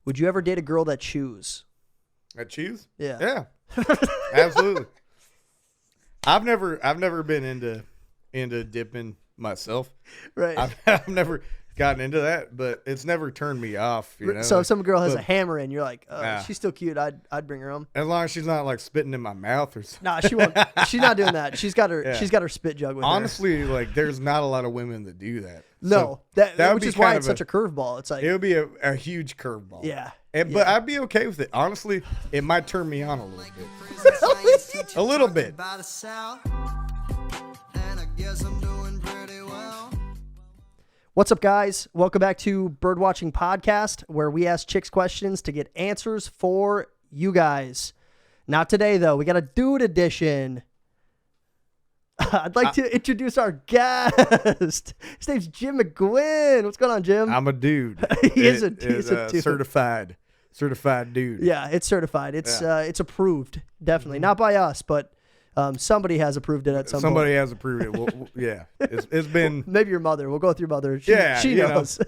Would you ever date a girl that chews? That chews? Yeah. Yeah. Absolutely. I've never been into dipping myself. Right. I've never gotten into that, but it's never turned me off. You know? So if some girl has a hammer and you're like, Nah. she's still cute, I'd bring her home. As long as she's not like spitting in my mouth or something. Nah, she won't. She's not doing that. She's got her spit jug with her. Honestly, like there's not a lot of women that do that. No, So that would which be is why kind it's of such a curveball. It's like it would be a huge curveball. Yeah. But I'd be okay with it. Honestly, it might turn me on a little bit. A little bit. What's up, guys? Welcome back to Birdwatching Podcast, where we ask chicks questions to get answers for you guys. Not today, though. We got a dude edition. I'd like to introduce our guest. His name's Jim McGuinn. What's going on, Jim? I'm a dude. He's a dude. Certified dude. Yeah, it's certified. It's approved. Definitely not by us, but somebody has approved it at some point. Somebody has approved it. Yeah, it's been maybe your mother. We'll go with your mother. She knows.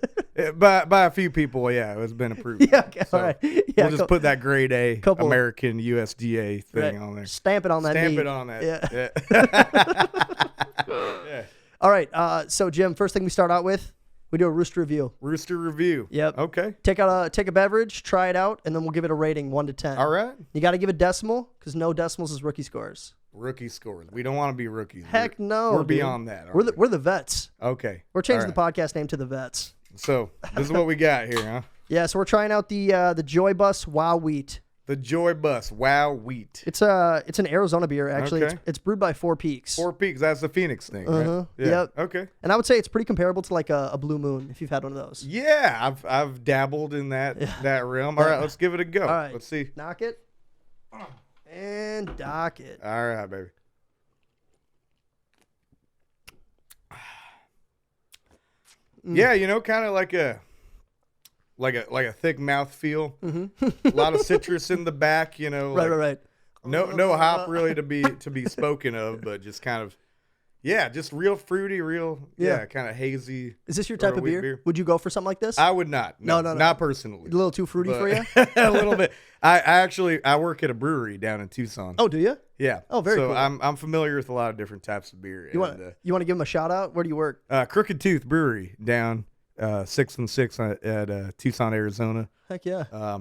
By a few people. Yeah, it's been approved. Yeah, okay, all right. Yeah, we'll just put that grade A American USDA thing on there. Stamp it on that. Stamp it on that. Yeah. All right. So Jim, first thing we start out with, we do a rooster review. Rooster review. Yep. Okay. Take a beverage, try it out, and then we'll give it a rating 1 to 10. All right. You got to give a decimal because no decimals is rookie scores. Rookie scores. We don't want to be rookies. Heck no. We're beyond that. We're the vets. Okay. We're changing the podcast name to the vets. So this is what we got here, huh? Yeah. So we're trying out the Joy Bus Wow Wheat. The Joy Bus Wow Wheat. It's an Arizona beer actually. Okay. It's brewed by Four Peaks. Four Peaks. That's the Phoenix thing, right? Yeah. Yep. Okay. And I would say it's pretty comparable to like a Blue Moon if you've had one of those. Yeah, I've dabbled in that realm. All right, let's give it a go. All right. Let's see. Knock it. And dock it. All right, baby. Yeah, kind of like a thick mouth feel. Mm-hmm. A lot of citrus in the back, Right. No hop really to be spoken of, but just kind of, just real fruity, kind of hazy. Is this your type of beer? Would you go for something like this? I would not. No, not personally. A little too fruity for you? A little bit. I work at a brewery down in Tucson. Oh, do you? Yeah. Oh, very cool. So I'm familiar with a lot of different types of beer. You want to give them a shout out? Where do you work? Crooked Tooth Brewery down 6th and 6th at Tucson, Arizona. Heck yeah.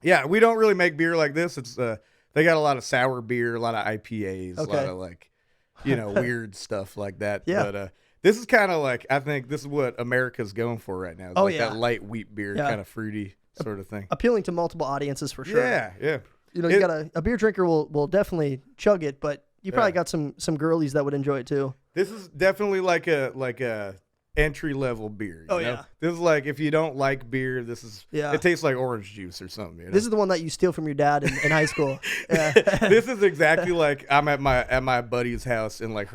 Yeah, we don't really make beer like this. It's they got a lot of sour beer, a lot of IPAs, a lot of weird stuff like that. Yeah. But this is kind of like, I think this is what America's going for right now. It's that light wheat beer, kind of fruity sort of thing. Appealing to multiple audiences for sure. Yeah. You got a beer drinker will definitely chug it, but you probably got some girlies that would enjoy it too. This is definitely like a entry level beer. You know? This is like, if you don't like beer, this is it tastes like orange juice or something. This is the one that you steal from your dad in high school. Yeah. This is exactly like I'm at my buddy's house and like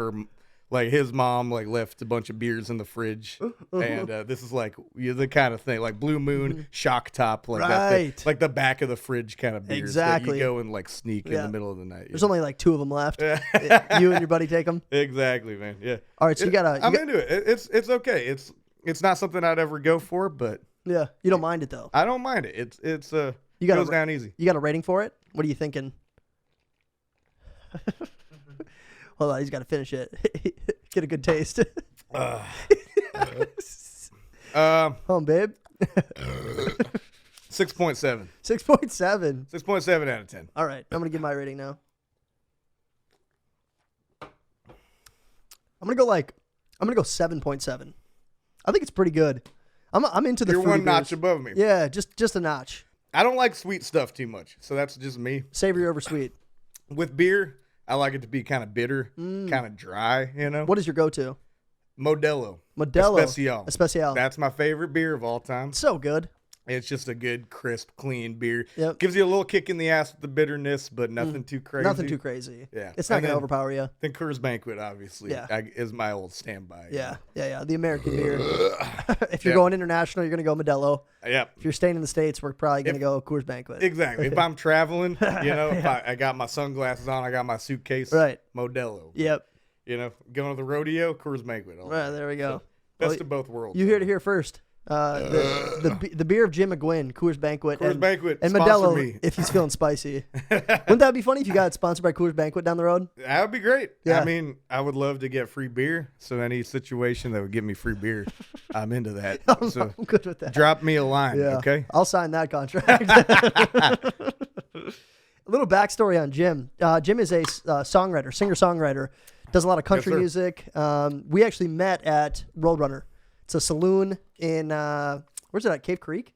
his mom left a bunch of beers in the fridge, and this is like the kind of thing like Blue Moon, Shock Top, that thing, like the back of the fridge kind of beers. Exactly. That you go and sneak in the middle of the night. There's only like 2 of them left. You and your buddy take them. Exactly, man. Yeah. All right, so I'm into it. It's okay. It's not something I'd ever go for, but yeah, you don't mind it though. I don't mind it. It goes down easy. You got a rating for it? What are you thinking? Hold on, he's got to finish it. Get a good taste. Home, babe. 6.7. 6.7. 6.7 out of 10. All right, I'm gonna give my rating now. I'm gonna go 7.7. I think it's pretty good. I'm into the. You're one beers. notch above me. Yeah, just a notch. I don't like sweet stuff too much, so that's just me. Savory over sweet. With beer, I like it to be kind of bitter, kind of dry, What is your go-to? Modelo. Especial. That's my favorite beer of all time. So good. It's just a good, crisp, clean beer. Yep. Gives you a little kick in the ass with the bitterness, but nothing too crazy. Nothing too crazy. Yeah. It's not going to overpower you. Then Coors Banquet, obviously, is my old standby. Yeah. The American beer. If you're going international, you're going to go Modelo. Yep. If you're staying in the States, we're probably going to go Coors Banquet. Exactly. If I'm traveling, if I got my sunglasses on, I got my suitcase, right. Modelo. Yep. Going to the rodeo, Coors Banquet. Right, there we go. So, best of both worlds. You heard it here first. The beer of Jim McGuinn, Coors Banquet, Coors Banquet, and sponsor Modelo me. if he's feeling spicy. Wouldn't that be funny if you got sponsored by Coors Banquet down the road? That would be great. Yeah. I mean, I would love to get free beer. So any situation that would give me free beer, I'm into that. So I'm good with that. drop me a line, Yeah. okay? I'll sign that contract. A little backstory on Jim. Jim is a songwriter, singer-songwriter, does a lot of country Yes, music. We actually met at Roadrunner. It's a saloon in, where's it at, Cave Creek?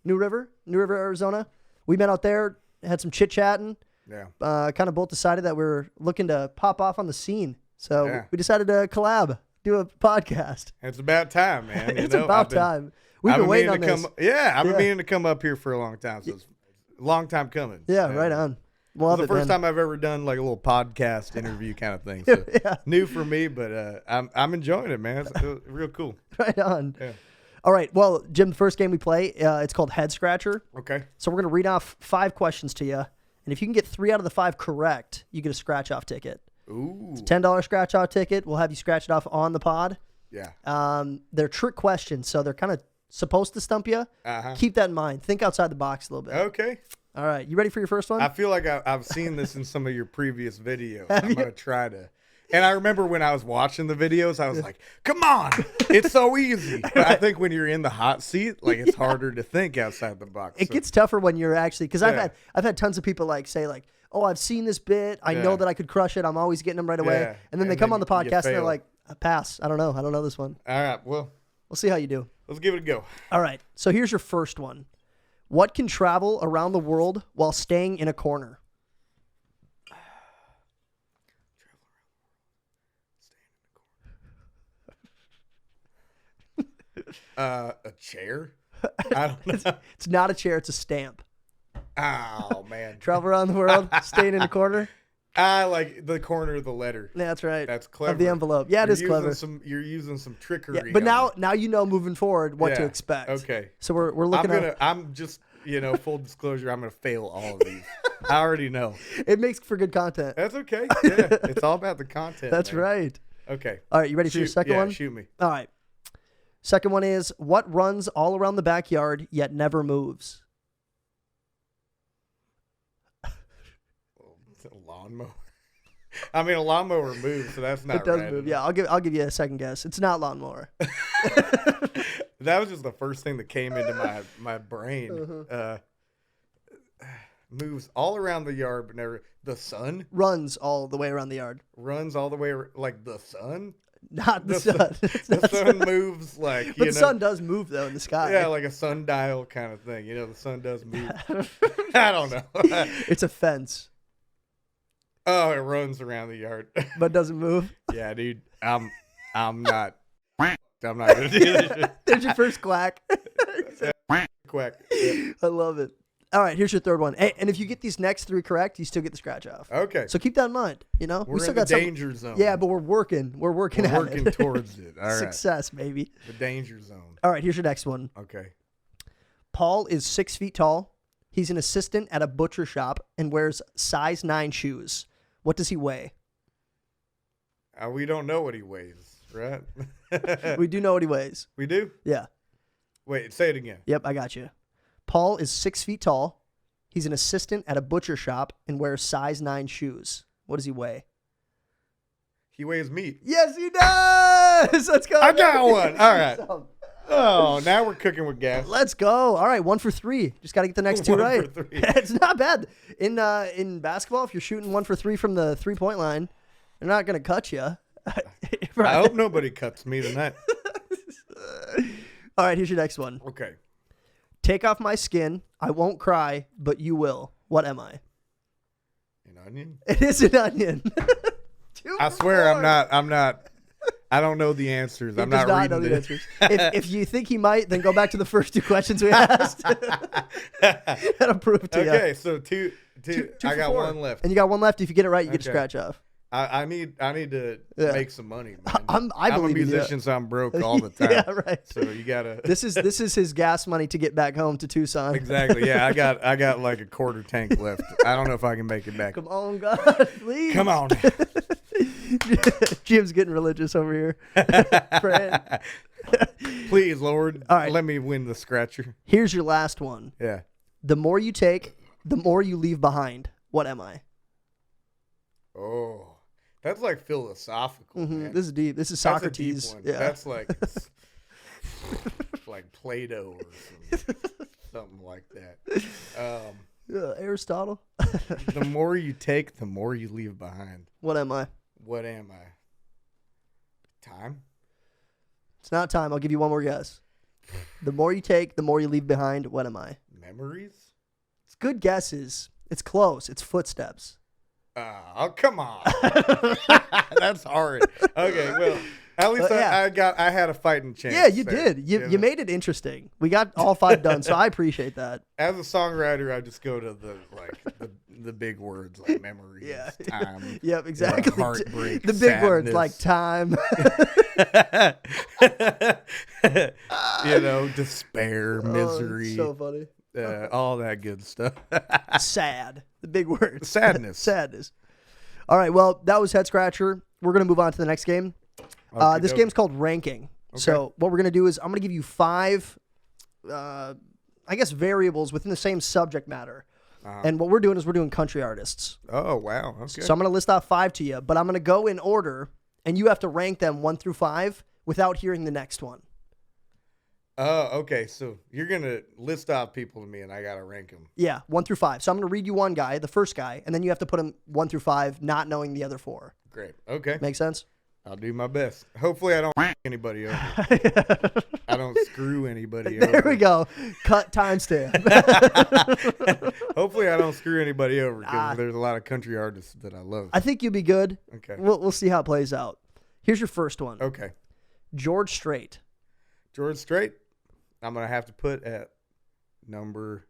New River, Arizona. We met out there, had some chit-chatting. Yeah. Kind of both decided that we were looking to pop off on the scene. So Yeah. we decided to collab, do a podcast. It's about time, man. It's about time. We've I've been waiting on to this. I've been meaning to come up here for a long time. So it's a long time coming. Yeah, right on. Love It's the it, first man. time I've ever done like a little podcast interview kind of thing. So Yeah. new for me, but I'm enjoying it, man. It's real cool. Right on. Yeah. All right. Well, Jim, the first game we play, it's called Head Scratcher. Okay. So we're going to read off 5 questions to you. And if you can get 3 out of the 5 correct, you get a scratch-off ticket. Ooh. It's a $10 scratch-off ticket. We'll have you scratch it off on the pod. Yeah. They're trick questions, so they're kind of supposed to stump you. Uh-huh. Keep that in mind. Think outside the box a little bit. Okay. All right. You ready for your first one? I feel like I've seen this in some of your previous videos. Have I'm you? going to try to. And I remember when I was watching the videos, I was like, come on. It's so easy. But I think when you're in the hot seat, like it's harder to think outside the box. It So, gets tougher when you're actually, because Yeah. I've had tons of people say oh, I've seen this bit. I know Yeah. that I could crush it. I'm always getting them right away. Yeah. And then they And come then on the you podcast and they're fail. like, pass. I don't know this one. all right. Well, We'll see how you do. let's give it a go. All right. So here's your first one. What can travel around the world while staying in a corner? A chair? I don't know. It's not a chair. It's a stamp. Oh, man. Travel around the world, staying in a corner. I like the corner of the letter. That's right. That's clever. Of the envelope. Yeah, it You're is clever. You're using some trickery. Yeah, but on now you know moving forward what to Yeah, expect. okay. So we're looking at. I'm just, full disclosure, I'm going to fail all of these. I already know. It makes for good content. That's okay. Yeah. It's all about the content. That's man. right. Okay. All right, you ready for your second one? Shoot me. All right. Second one is what runs all around the backyard yet never moves? It's a lawnmower. I mean, a lawnmower moves, so that's not It does right. move. Yeah, I'll give you a second guess. It's not lawnmower. That was just the first thing that came into my brain. Moves all around the yard, but never. The sun Runs all the way around the yard. runs all the way like the sun. Not the The sun. It's The not sun moves like But the sun does move though in the sky. Yeah, like a sundial kind of thing. The sun does move. I don't know. It's a fence, Oh, it runs around the yard. but doesn't move. Yeah, dude. I'm not gonna do this shit. There's your first quack. Quack. Yeah. I love it. All right, here's your third one. Hey, and if you get these next 3 correct, you still get the scratch off. Okay. So keep that in mind. We're we still in the got some. danger zone. Yeah, but we're working. We're working We're at working it. towards it. All right. Success, baby. The danger zone. All right, here's your next one. Okay. Paul is 6 feet tall. He's an assistant at a butcher shop and wears size 9 shoes. What does he weigh? We don't know what he weighs, right? We do know what he weighs. We do? Yeah. Wait, say it again. Yep, I got you. Paul is 6 feet tall. He's an assistant at a butcher shop and wears size 9 shoes. What does he weigh? He weighs meat. Yes, he does. Let's go. I got one. All right. Oh, now we're cooking with gas. Let's go. All right, 1 for 3. Just got to get the next 2 1 for right. 3. It's not bad. In basketball, if you're shooting 1 for 3 from the 3-point line, they're not going to cut you. I hope nobody cuts me tonight. All right, here's your next one. Okay. Take off my skin. I won't cry, but you will. What am I? An onion? It is an onion. I swear I'm not. I don't know the answers. He I'm does not know reading the this. answers. If you think he might, then go back to the first 2 questions we asked. That'll prove to you. Okay, so two. Two I for got 4. one left. And you got 1 left. If you get it right, you get a Okay. scratch off. I need to Yeah. make some money, man. I I'm a believe in you. musician, so I'm broke all the time. Yeah, right. So you gotta. This is his gas money to get back home to Tucson. Exactly. Yeah, I got like a quarter tank left. I don't know if I can make it back. Come on, God, please. Come on. Jim's getting religious over here. Praying. Please, Lord, All right. let me win the scratcher. Here's your last one. Yeah. The more you take, the more you leave behind. What am I? Oh, that's like philosophical, man. This is deep. This is That's a deep Socrates. one. Yeah. That's like like Plato or something like that. Aristotle. The more you take, the more you leave behind. What am I? What am I? Time? It's not time. I'll give you one more guess. The more you take, the more you leave behind. What am I? Memories? It's good guesses. It's close. It's footsteps. Oh, come on. That's hard. Okay, well, at least I had a fighting chance. Yeah, you there, did. You made it interesting. We got all 5 done, so I appreciate that. As a songwriter, I just go to the big words like memories, time. Yep, exactly. Heartbreak, the big words like time. Despair, misery. So funny. All that good stuff. Sad. The big words. Sadness. Sadness. All right, well, that was Head Scratcher. We're going to move on to the next game. This game's called Ranking. Okay. So what we're going to do is I'm going to give you 5, variables within the same subject matter. And what we're doing country artists. Oh, wow. Okay. So I'm going to list off 5 to you, but I'm going to go in order, and you have to rank them 1 through 5 without hearing the next one. Oh, okay. So you're going to list off people to me, and I got to rank them. Yeah, 1 through 5. So I'm going to read you one guy, the first guy, and then you have to put him 1 through 5, not knowing the other 4. Great. Okay. Make sense? I'll do my best. Hopefully I don't anybody over. I don't screw anybody over. There we go. Cut timestamp. Hopefully I don't screw anybody over because there's a lot of country artists that I love. I think you'll be good. Okay. We'll see how it plays out. Here's your first one. Okay. George Strait. George Strait, I'm going to have to put at number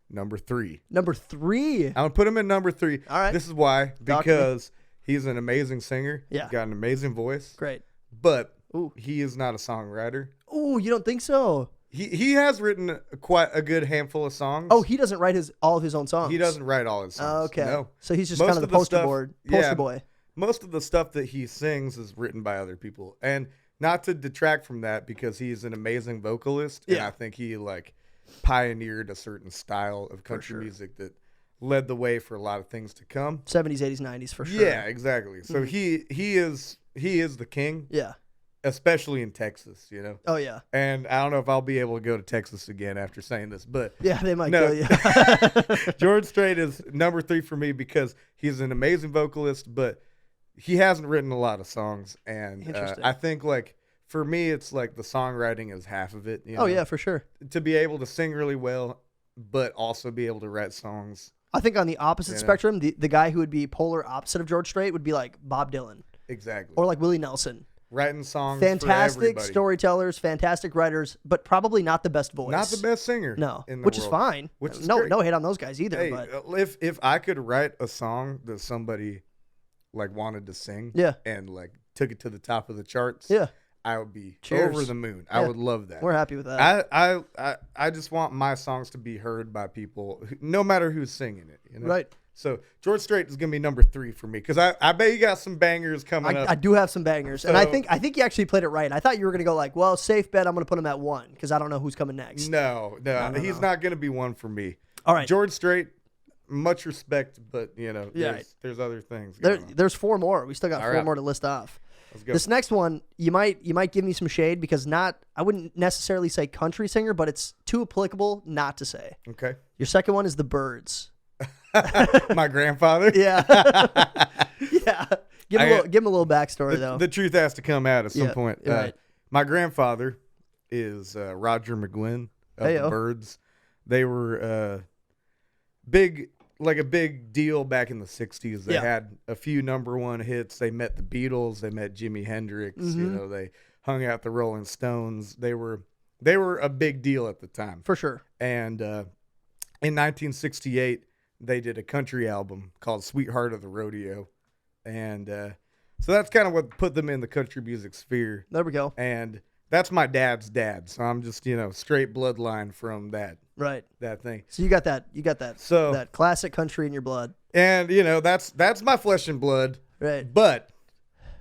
3. Number 3. I'm going to put him at number 3. All right. This is why. Because he's an amazing singer. Yeah. He's got an amazing voice. Great. But he is not a songwriter. Oh, you don't think so? He has written quite a good handful of songs. Oh, he doesn't write all of his own songs. He doesn't write all his songs. Okay. No. So he's just kind of the poster boy. Most of the stuff that he sings is written by other people. And not to detract from that because he's an amazing vocalist. And I think he pioneered a certain style of country music that led the way for a lot of things to come. 70s, 80s, 90s for sure. Yeah, exactly. So he is the king. Yeah. Especially in Texas, Oh, yeah. And I don't know if I'll be able to go to Texas again after saying this, but yeah, they might kill you. George Strait is number 3 for me because he's an amazing vocalist, but he hasn't written a lot of songs. And I think for me, it's the songwriting is half of it. Oh, yeah, for sure. To be able to sing really well, but also be able to write songs. I think on the opposite spectrum, the guy who would be polar opposite of George Strait would be like Bob Dylan. Exactly. Or like Willie Nelson. Writing songs fantastic storytellers, fantastic writers, but probably not the best voice. Not the best singer. No, in the which world. is fine. Which is no hate on those guys either. Hey, but if I could write a song that somebody wanted to sing, and took it to the top of the charts, I would be over the moon. I would love that. We're happy with that. I just want my songs to be heard by people, no matter who's singing it. Right. So George Strait is gonna be number 3 for me because I bet you got some bangers coming up. I do have some bangers, and I think you actually played it right. I thought you were gonna go safe bet. I'm gonna put him at 1 because I don't know who's coming next. No, he's not gonna be 1 for me. All right, George Strait, much respect, but there's other things. There's 4 more. We still got 4 more to list off. Let's go. This next one, you might give me some shade because I wouldn't necessarily say country singer, but it's too applicable not to say. Okay. Your second one is the Byrds. My grandfather. Yeah. Yeah. Give him a little backstory though. The truth has to come out at some point. Right. My grandfather is Roger McGuinn of the Byrds. They were big deal back in the 60s. They had a few number 1 hits. They met the Beatles. They met Jimi Hendrix. Mm-hmm. They hung out the Rolling Stones. They were a big deal at the time. For sure. And in 1968, they did a country album called Sweetheart of the Rodeo. And so that's kind of what put them in the country music sphere. There we go. And that's my dad's dad. So I'm just, straight bloodline from that. Right. That thing. So you got that. So that classic country in your blood. And, that's my flesh and blood. Right. But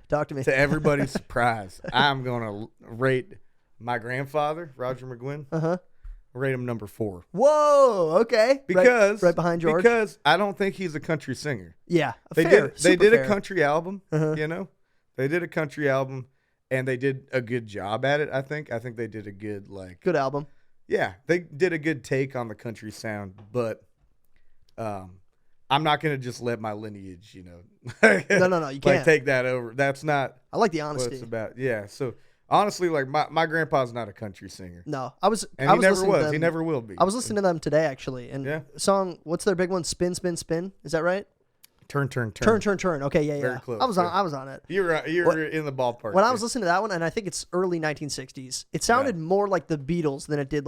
talk to me. To everybody's surprise, I'm going to rate My grandfather, Roger McGuinn, rate him number 4. Whoa, okay. Because right behind George. Because I don't think he's a country singer. Yeah, They did a country album, Uh-huh. They did a country album, and they did a good job at it, I think. I think they did a good, Good album. Yeah, they did a good take on the country sound, but I'm not going to just let my lineage, No, you can't. take that over. That's not I like the what honesty. it's about. Yeah, so honestly, my grandpa's not a country singer. No, And he never was. to them. He never will be. I was listening to them today, actually. And song, what's their big one? Spin, Spin, Spin. Is that right? Turn. Turn. Okay, yeah. Very close. I was on it. You're in the ballpark. When I was listening to that one, and I think it's early 1960s, it sounded more like the Beatles than it did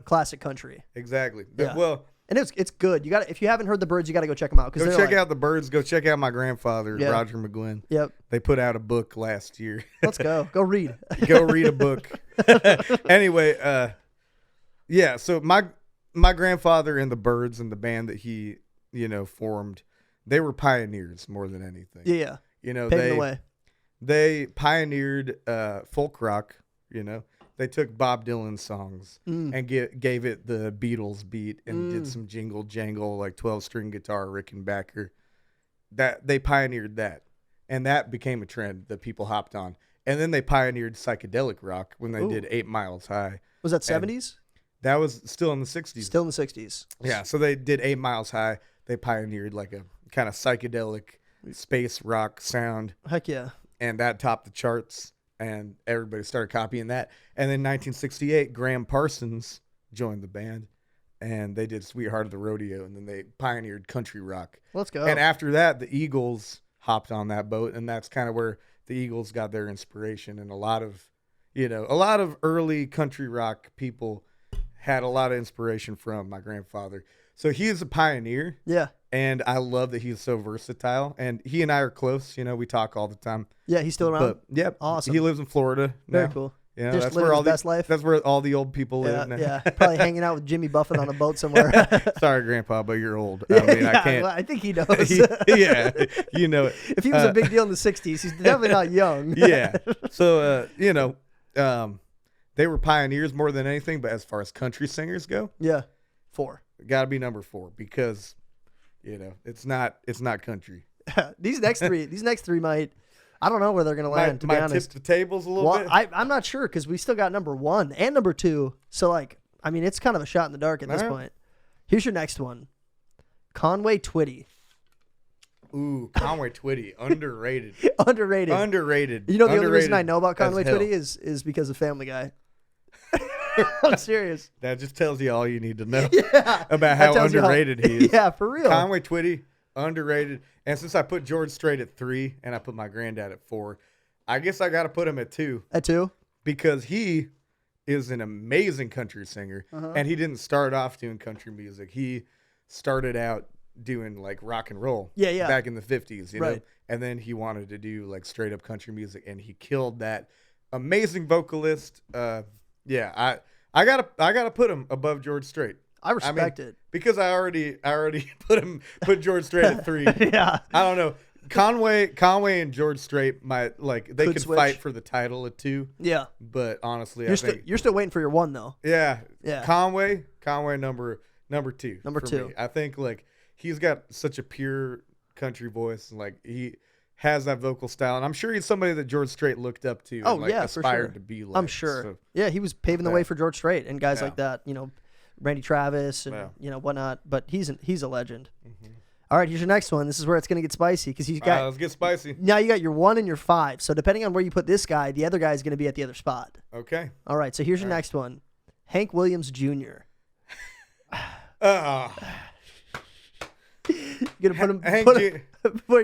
classic country. Exactly. Yeah. Well, and it's good. If you haven't heard the Byrds, you got to go check them out. Go check out the Byrds. Go check out my grandfather, Yeah. Roger McGuinn. Yep. They put out a book last year. Let's go. Go read. Go read a book. Anyway, so my grandfather and the Byrds and the band that he, formed, they were pioneers more than anything. Yeah. Paving the way. They pioneered folk rock, They took Bob Dylan's songs and gave it the Beatles beat and did some jingle jangle, like 12-string guitar, Rickenbacker. That they pioneered that, and that became a trend that people hopped on. And then they pioneered psychedelic rock when they did 8 Miles High. Was that 70s? That was still in the 60s. Still in the 60s. Yeah, so they did 8 Miles High. They pioneered like a kind of psychedelic space rock sound. Heck yeah. And that topped the charts, and everybody started copying that. And then 1968, Graham Parsons joined the band, and they did Sweetheart of the Rodeo, and then they pioneered country rock. Let's go. And after that, the Eagles hopped on that boat, and that's kind of where the Eagles got their inspiration. And a lot of early country rock people had a lot of inspiration from my grandfather. So he is a pioneer. Yeah. And I love that he's so versatile. And he and I are close. We talk all the time. Yeah, he's still around? Yep. Awesome. He lives in Florida now. Very cool. Yeah, Just that's living where his best life. That's where all the old people live now. Yeah, probably hanging out with Jimmy Buffett on a boat somewhere. Sorry, Grandpa, but you're old. I mean, I can't. Well, I think he knows. Yeah, you know it. If he was a big deal in the 60s, he's definitely not young. Yeah. So, they were pioneers more than anything. But as far as country singers go, 4. Got to be number 4 because, it's not country. These next three might. I don't know where they're going to land, to be honest. Tip the tables a little bit? I'm not sure because we still got number 1 and number 2. So, it's kind of a shot in the dark at this point. Here's your next one. Conway Twitty. Ooh, Conway Twitty. Underrated. Underrated. You know, the only reason I know about Conway Twitty is because of Family Guy. I'm serious. That just tells you all you need to know about how underrated he is. Yeah, for real. Conway Twitty, underrated. And since I put George Strait at 3 and I put my granddad at 4, I guess I got to put him at 2. At 2? Because he is an amazing country singer. And he didn't start off doing country music. He started out doing like rock and roll back in the 50s, you know? And then he wanted to do like straight up country music, and he killed that. Amazing vocalist. I gotta put him above George Strait. I respect it. Because I already put George Strait at 3. Yeah. I don't know. Conway and George Strait they could switch. fight for the title at 2. Yeah. But honestly, you're still waiting for your 1 though. Yeah. Yeah. Conway number 2. Number 2. Me. I think like he's got such a pure country voice, and like he has that vocal style, and I'm sure he's somebody that George Strait looked up to and aspired to be like. I'm sure. So, yeah, he was paving the way for George Strait and guys like that, Randy Travis and whatnot, but he's a legend. Mm-hmm. All right, here's your next one. This is where it's going to get spicy because he's got. Let's get spicy. Now you got your 1 and your 5. So depending on where you put this guy, the other guy is going to be at the other spot. Okay. All right. So here's your next one. Hank Williams Jr. You're gonna put him.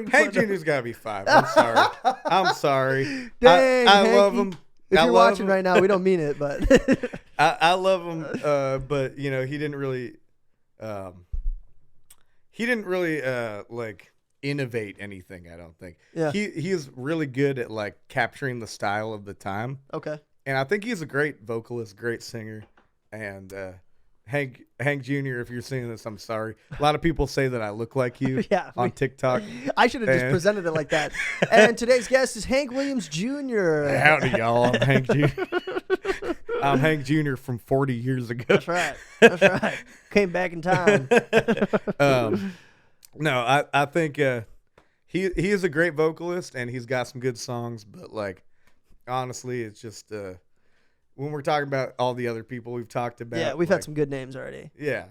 Hank Jr.'s got to be 5. I'm sorry. Dang, I love him. If you're watching right now, we don't mean it, but I love him. But he didn't really. He didn't really like innovate anything. I don't think. Yeah. He is really good at like capturing the style of the time. Okay. And I think he's a great vocalist, great singer, and Hank Jr., if you're seeing this, I'm sorry. A lot of people say that I look like you on TikTok. I should have just presented it like that. And today's guest is Hank Williams Jr. Howdy, y'all. I'm Hank Jr. I'm Hank Jr. from 40 years ago. That's right. That's right. Came back in time. No, I think he is a great vocalist and he's got some good songs, but like honestly, it's just when we're talking about all the other people we've talked about. Yeah, we've had some good names already. Yeah,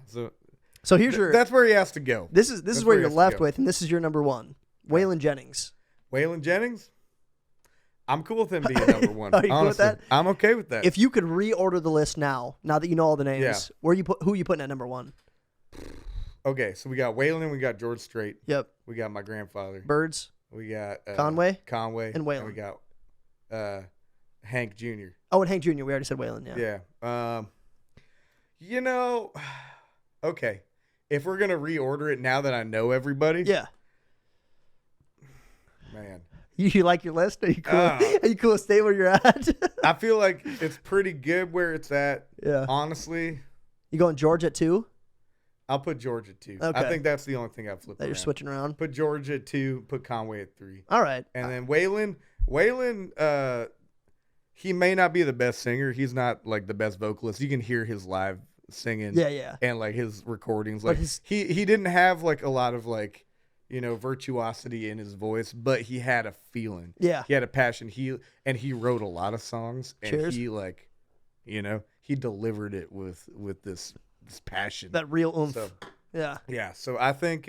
so here's your. That's where he has to go. This is where you're left with, and this is your number one, Waylon Jennings. Waylon Jennings. I'm cool with him being number one. Are you cool with that? I'm okay with that. If you could reorder the list now that you know all the names, who are you putting at number one? Okay, so we got Waylon, we got George Strait. Yep. We got my grandfather. Birds. We got Conway, and Waylon. We got Hank Jr. Oh, and Hank Jr. We already said Waylon. Yeah. Yeah. Okay. If we're gonna reorder it now that I know everybody. Yeah. Man. You like your list? Are you cool? Are you cool to stay where you're at? I feel like it's pretty good where it's at. Yeah. Honestly. You going George at 2? I'll put George at 2. Okay. I think that's the only thing I've flipped that around. You're switching around. Put George at 2. Put Conway at 3. All right. And then Waylon, he may not be the best singer. He's not like the best vocalist. You can hear his live singing. Yeah. And like his recordings, like he didn't have like a lot of like, virtuosity in his voice, but he had a feeling. Yeah. He had a passion. He wrote a lot of songs, and Cheers. he like, he delivered it with this passion. That real oomph. So, yeah. Yeah. So I think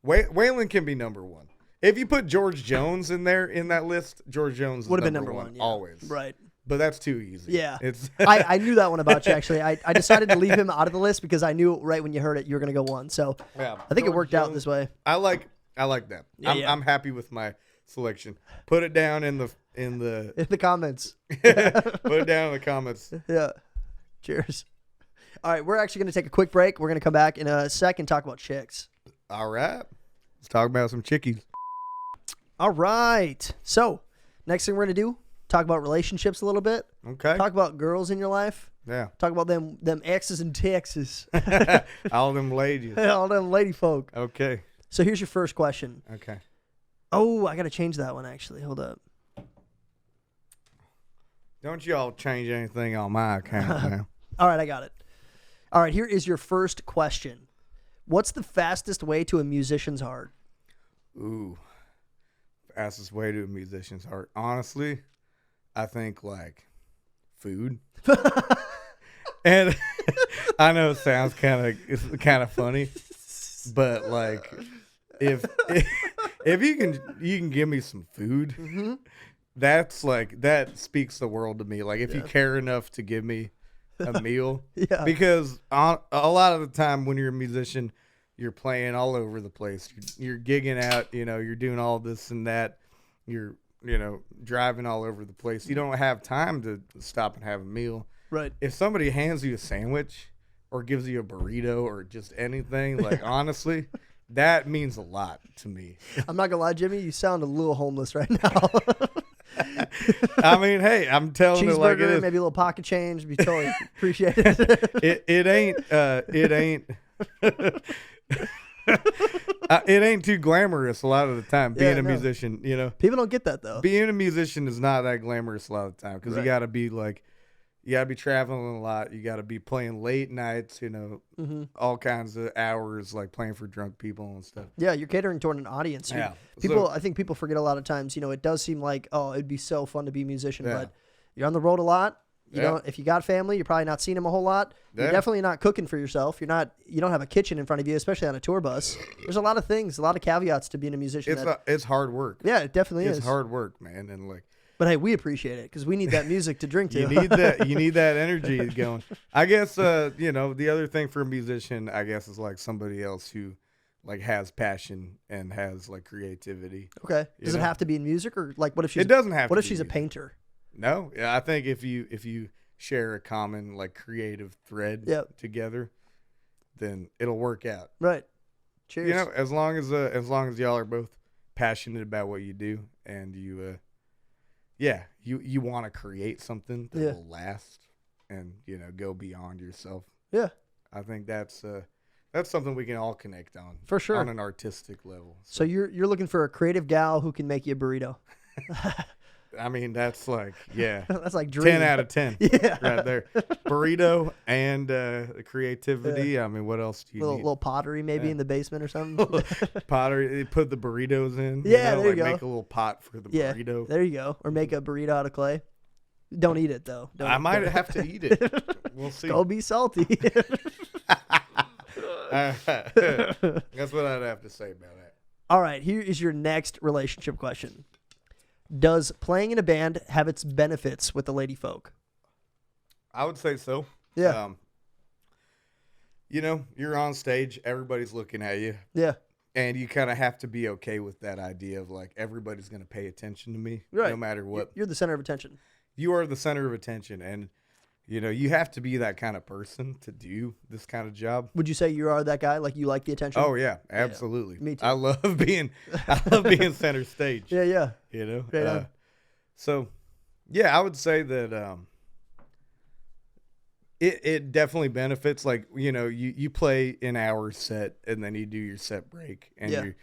Waylon can be number one. If you put George Jones in there in that list, George Jones would have been number number one. Yeah. Always. Right. But that's too easy. Yeah. It's I knew that one about you, actually. I decided to leave him out of the list because I knew right when you heard it you were going to go one. So yeah, I think George it worked Jones, out this way. I like that. Yeah, I'm happy with my selection. Put it down in the In the comments. Put it down in the comments. Yeah. Cheers. All right, we're actually going to take a quick break. We're going to come back in a second, talk about chicks. All right. Let's talk about some chickies. All right. So, next thing we're going to do, talk about relationships a little bit. Okay. Talk about girls in your life. Yeah. Talk about them exes and Texas. All them ladies. All them lady folk. Okay. So here's your first question. Okay. Oh, I got to change that one, actually. Hold up. Don't y'all change anything on my account now. All right, I got it. All right, here is your first question. What's the fastest way to a musician's heart? Ooh. Fastest way to a musician's heart. Honestly, I think like food. And I know it sounds kind of funny, but like if you can give me some food, Mm-hmm. that speaks the world to me. Like if you care enough to give me a meal, Yeah. because a lot of the time when you're a musician, you're playing all over the place. You're gigging out, you're doing all this and that. You're, driving all over the place. You don't have time to stop and have a meal. Right. If somebody hands you a sandwich or gives you a burrito or just anything, like honestly, that means a lot to me. I'm not going to lie, Jimmy, you sound a little homeless right now. I mean, hey, I'm telling you like it Cheeseburger, is. maybe a little pocket change, be totally appreciated. It ain't it ain't too glamorous a lot of the time being a musician, People don't get that, though. Being a musician is not that glamorous a lot of the time because Right. you got to be traveling a lot. You got to be playing late nights, Mm-hmm. all kinds of hours, like playing for drunk people and stuff. Yeah, you're catering toward an audience. Yeah. I think people forget a lot of times, it does seem like, oh, it'd be so fun to be a musician, Yeah. but you're on the road a lot. You Yeah. don't, if you got family, you're probably not seeing them a whole lot. You're Yeah. definitely not cooking for yourself. You don't have a kitchen in front of you, especially on a tour bus. There's a lot of things, a lot of caveats to being a musician. It's hard work. Yeah, it definitely is. It's hard work, man, and like. But hey, we appreciate it because we need that music to drink to. You need that energy going. I guess the other thing for a musician, I guess, is like somebody else who like has passion and has like creativity. Okay. Does it have to be in music or like what if she's It doesn't have what to if be she's a music. painter? No. Yeah, I think if you share a common like creative thread together, then it'll work out. Right. Cheers. As long as y'all are both passionate about what you do and you you want to create something that will last and go beyond yourself. Yeah. I think that's something we can all connect on. For sure. On an artistic level. So you're looking for a creative gal who can make you a burrito. I mean, that's like, yeah. That's like dream. 10 out of 10. Yeah. Right there. Burrito and the creativity. Yeah. I mean, what else do you need? Little pottery maybe in the basement or something. Pottery. They put the burritos in. Yeah, there you go. Make a little pot for the burrito. There you go. Or make a burrito out of clay. Don't eat it, though. I might have to eat it. We'll see. Go be salty. That's what I'd have to say about that. All right, here is your next relationship question. Does playing in a band have its benefits with the lady folk? I would say so. Yeah. You're on stage, everybody's looking at you. Yeah. And you kind of have to be okay with that idea of like everybody's going to pay attention to me right. no matter what. You're the center of attention. You are the center of attention, and you have to be that kind of person to do this kind of job. Would you say you are that guy? Like you like the attention? Oh yeah, absolutely. Yeah, me too. I love being center stage. Yeah. Right so yeah, I would say that it definitely benefits. Like you play an hour set and then you do your set break and you're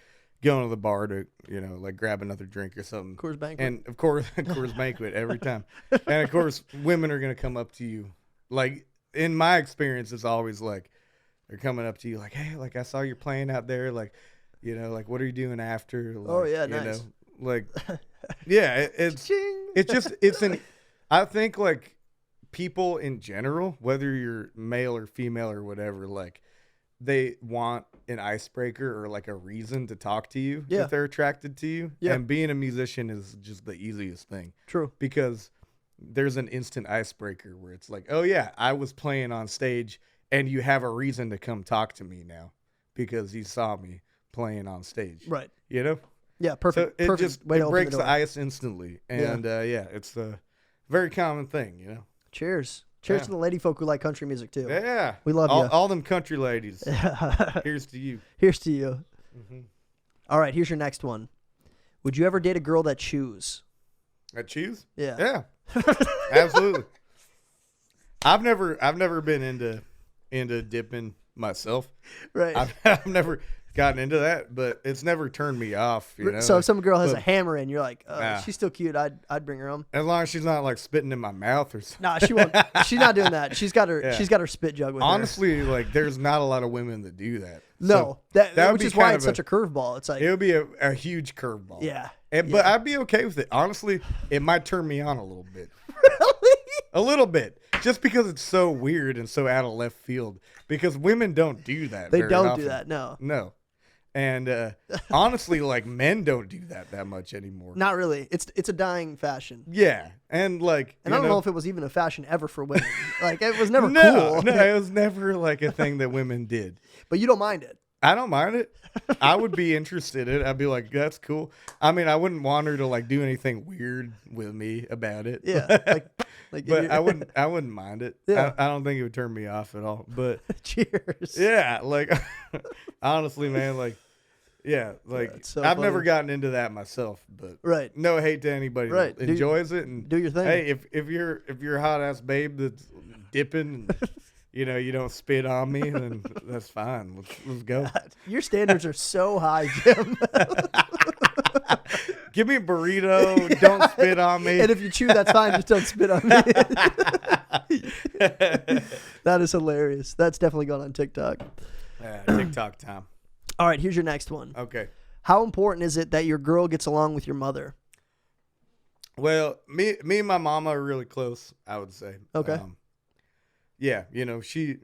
going to the bar to like grab another drink or something. Coors Banquet. And of course Coors Banquet every time. And of course women are gonna come up to you. Like in my experience, it's always like they're coming up to you like, hey, like I saw you're playing out there, like like what are you doing after? Like, oh yeah, nice. Like yeah, I think like people in general, whether you're male or female or whatever, like they want an icebreaker or like a reason to talk to you if they're attracted to you. Yeah. And being a musician is just the easiest thing. True. Because there's an instant icebreaker where it's like, oh yeah, I was playing on stage and you have a reason to come talk to me now because you saw me playing on stage. Right. Yeah, perfect. So it breaks the ice instantly. And it's a very common thing, Cheers. Cheers to the lady folk who like country music too. Yeah. We love you. All them country ladies. Here's to you. Here's to you. Mm-hmm. All right, here's your next one. Would you ever date a girl that chews? That chews? Yeah. Yeah. Absolutely. I've never been into dipping myself. Right. I've never gotten into that, but it's never turned me off. So if some girl has a hammer in, you're like, she's still cute. I'd bring her home. As long as she's not like spitting in my mouth or something. Nah, she won't. She's not doing that. She's got her spit jug with her. Honestly, like there's not a lot of women that do that. No, so which is why it's such a curveball. It's like it would be a huge curveball. Yeah. But I'd be okay with it. Honestly, it might turn me on a little bit. Really? A little bit. Just because it's so weird and so out of left field. Because women don't do that. They don't often. do that. No. And honestly, like men don't do that much anymore. Not really. It's a dying fashion. Yeah, and like, and I don't know if it was even a fashion ever for women. Like it was never cool. No, it was never like a thing that women did. But you don't mind it. I don't mind it. I would be interested in it. I'd be like, that's cool. I mean, I wouldn't want her to like do anything weird with me about it. Yeah, but I wouldn't mind it. Yeah. I don't think it would turn me off at all. But cheers. Yeah, like honestly, man, like yeah, like so I've never gotten into that myself. But right, no hate to anybody that enjoys it and do your thing. Hey, if you're a hot ass babe that's dipping. And, you don't spit on me, then that's fine. Let's go. God, your standards are so high, Jim. Give me a burrito. Don't spit on me. And if you chew, that's fine. Just don't spit on me. That is hilarious. That's definitely going on TikTok. TikTok time. All right, here's your next one. Okay. How important is it that your girl gets along with your mother? Well, me and my mama are really close, I would say. Okay. Yeah, she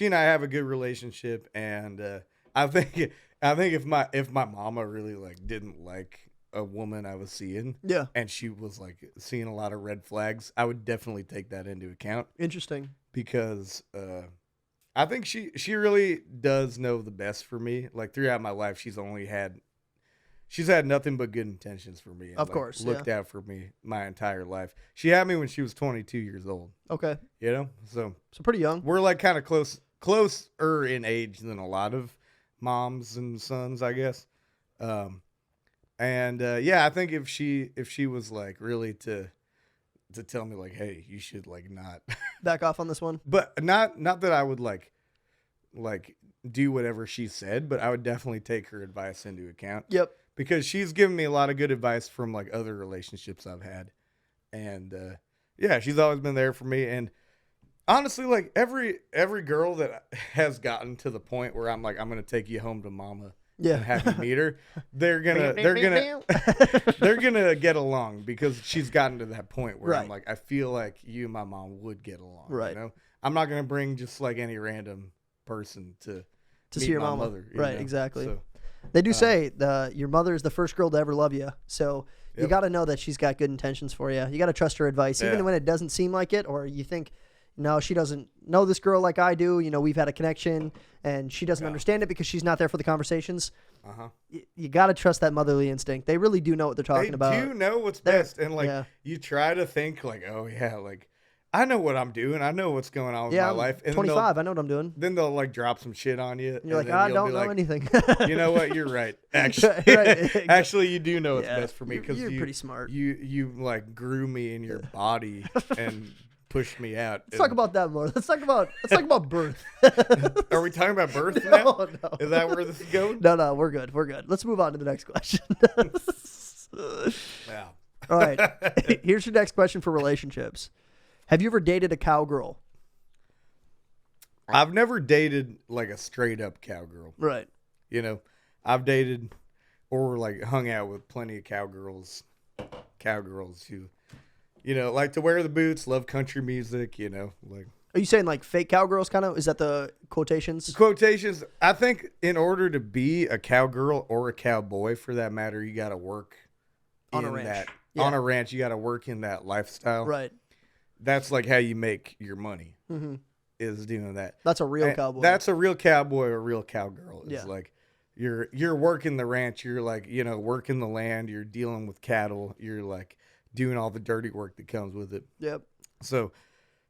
and I have a good relationship, and I think if my mama really like didn't like a woman I was seeing, and she was like seeing a lot of red flags, I would definitely take that into account. Interesting, because I think she really does know the best for me. Like throughout my life, she's had nothing but good intentions for me. And, of course, looked out for me my entire life. She had me when she was 22 years old. Okay. So pretty young. We're like kind of closer in age than a lot of moms and sons, I guess. I think if she was like really to tell me like, hey, you should like not back off on this one. But not that I would like do whatever she said, but I would definitely take her advice into account. Yep. Because she's given me a lot of good advice from like other relationships I've had. And yeah, she's always been there for me. And honestly, like every girl that has gotten to the point where I'm like, I'm gonna take you home to mama and have you meet her, they're gonna get along because she's gotten to that point where I'm like, I feel like you and my mom would get along. Right. You know, I'm not gonna bring just like any random person to see your mama. Mother, right. know? Exactly. So, they do say your mother is the first girl to ever love you. So you got to know that she's got good intentions for you. You got to trust her advice, even when it doesn't seem like it, or you think, no, she doesn't know this girl like I do. You know, we've had a connection and she doesn't understand it because she's not there for the conversations. You got to trust that motherly instinct. They really do know what they're talking about. They do know what's best. And like, you try to think like, oh yeah, like I know what I'm doing. I know what's going on with my life. And 25. I know what I'm doing. Then they'll like drop some shit on you. And you're like, I don't know anything. You know what? You're right. Actually, actually, you do know what's best for me because you're pretty smart. You like grew me in your body and pushed me out. Let's talk about that more. Let's talk about birth. Are we talking about birth now? No. Is that where this is going? No, we're good. We're good. Let's move on to the next question. Yeah. All right. Here's your next question for relationships. Have you ever dated a cowgirl? I've never dated like a straight up cowgirl. Right. You know, I've dated or like hung out with plenty of cowgirls who, you know, like to wear the boots, love country music, you know, like. Are you saying like fake cowgirls kind of? Is that the quotations? Quotations. I think in order to be a cowgirl or a cowboy for that matter, you got to work on a ranch. On a ranch, you got to work in that lifestyle. Right. That's like how you make your money is doing that. That's a real cowboy. That's a real cowboy or a real cowgirl. It's like you're working the ranch. You're like, you know, working the land. You're dealing with cattle. You're like doing all the dirty work that comes with it. Yep. So,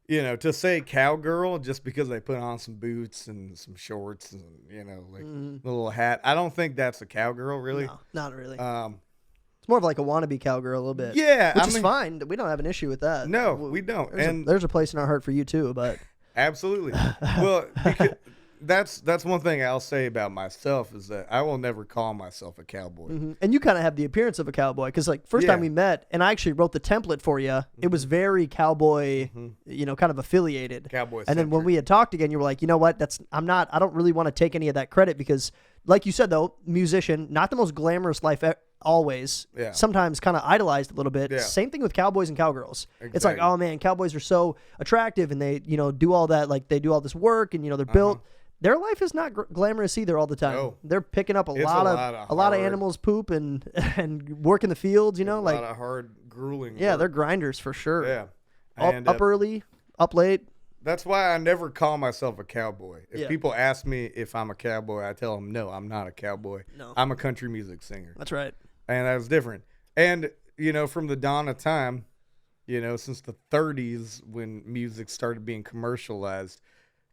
you know, to say cowgirl just because they put on some boots and some shorts and, you know, like the little hat, I don't think that's a cowgirl really. No, not really. It's more of like a wannabe cowgirl a little bit. Yeah. Which is fine. We don't have an issue with that. No, we don't. There's a place in our heart for you too, but. Absolutely. Well, that's one thing I'll say about myself is that I will never call myself a cowboy. And you kind of have the appearance of a cowboy because like first time we met and I actually wrote the template for you, it was very cowboy, you know, kind of affiliated. Cowboy. And then when we had talked again, you were like, you know what, I don't really want to take any of that credit because like you said though, musician, not the most glamorous life always, sometimes kind of idolized a little bit. Same thing with cowboys and cowgirls. Exactly. It's like, oh man, cowboys are so attractive and they, you know, do all that, like they do all this work and, you know, they're built. Their life is not glamorous either all the time. No. They're picking up a lot of animals poop and work in the fields, you know, like a lot of hard grueling work. They're grinders for sure. Yeah. Up early, up late. That's why I never call myself a cowboy. If people ask me if I'm a cowboy, I tell them, no, I'm not a cowboy. No. I'm a country music singer. That's right. And that's different. And, you know, from the dawn of time, you know, since the 30s when music started being commercialized,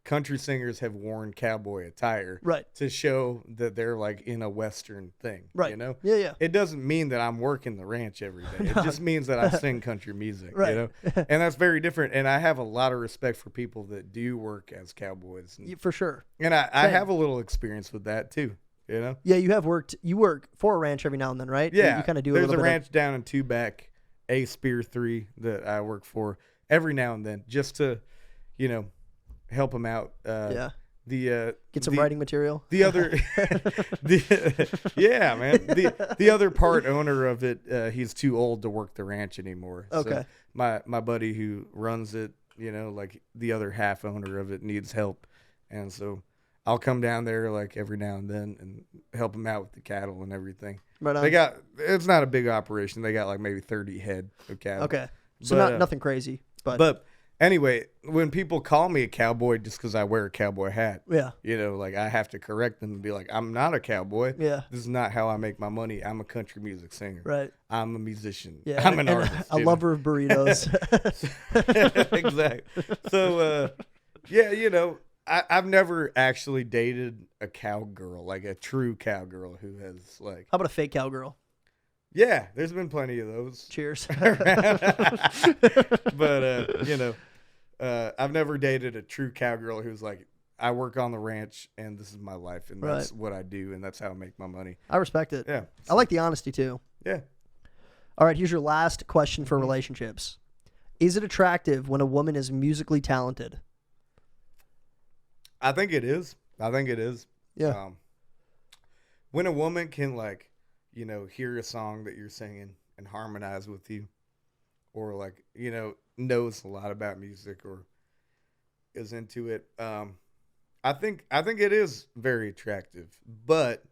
country singers have worn cowboy attire to show that they're like in a Western thing. Right. You know? Yeah. It doesn't mean that I'm working the ranch every day. It just means that I sing country music. You know? And that's very different. And I have a lot of respect for people that do work as cowboys. For sure. And I have a little experience with that too. You know? Yeah, you work for a ranch every now and then, right? Yeah. You kind of do There's a ranch down in Tubac, a Spear 3 that I work for every now and then just to, you know, help them out. Get some writing material. The other, the other part owner of it, he's too old to work the ranch anymore. Okay. So my buddy who runs it, you know, like the other half owner of it needs help, and so I'll come down there like every now and then and help them out with the cattle and everything. Right on. It's not a big operation. They got like maybe 30 head of cattle. Okay. So nothing crazy, but anyway, when people call me a cowboy just because I wear a cowboy hat, you know, like I have to correct them and be like, I'm not a cowboy. Yeah. This is not how I make my money. I'm a country music singer. Right. I'm a musician. Yeah. I'm an artist. A lover of burritos. Exactly. So, you know, I've never actually dated a cowgirl, like a true cowgirl who has like. How about a fake cowgirl? Yeah, there's been plenty of those. Cheers. But, you know, I've never dated a true cowgirl who's like, I work on the ranch and this is my life and that's what I do and that's how I make my money. I respect it. Yeah. I like the honesty too. Yeah. All right, here's your last question for relationships. Is it attractive when a woman is musically talented? I think it is. Yeah. When a woman can, like, hear a song that you're singing and harmonize with you, or, like, knows a lot about music or is into it, I think it is very attractive. But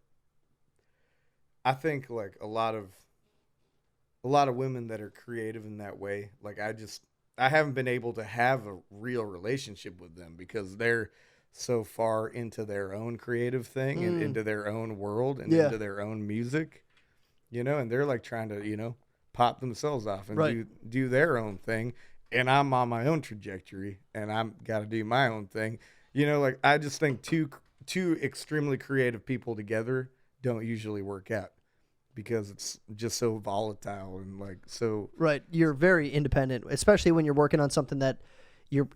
I think, like, a lot of women that are creative in that way, like, I haven't been able to have a real relationship with them because they're so far into their own creative thing and into their own world and into their own music, and they're, like, trying to, pop themselves off and do their own thing. And I'm on my own trajectory and I'm got to do my own thing. Like, I just think two extremely creative people together don't usually work out because it's just so volatile and, like, so. Right. You're very independent, especially when you're working on something that you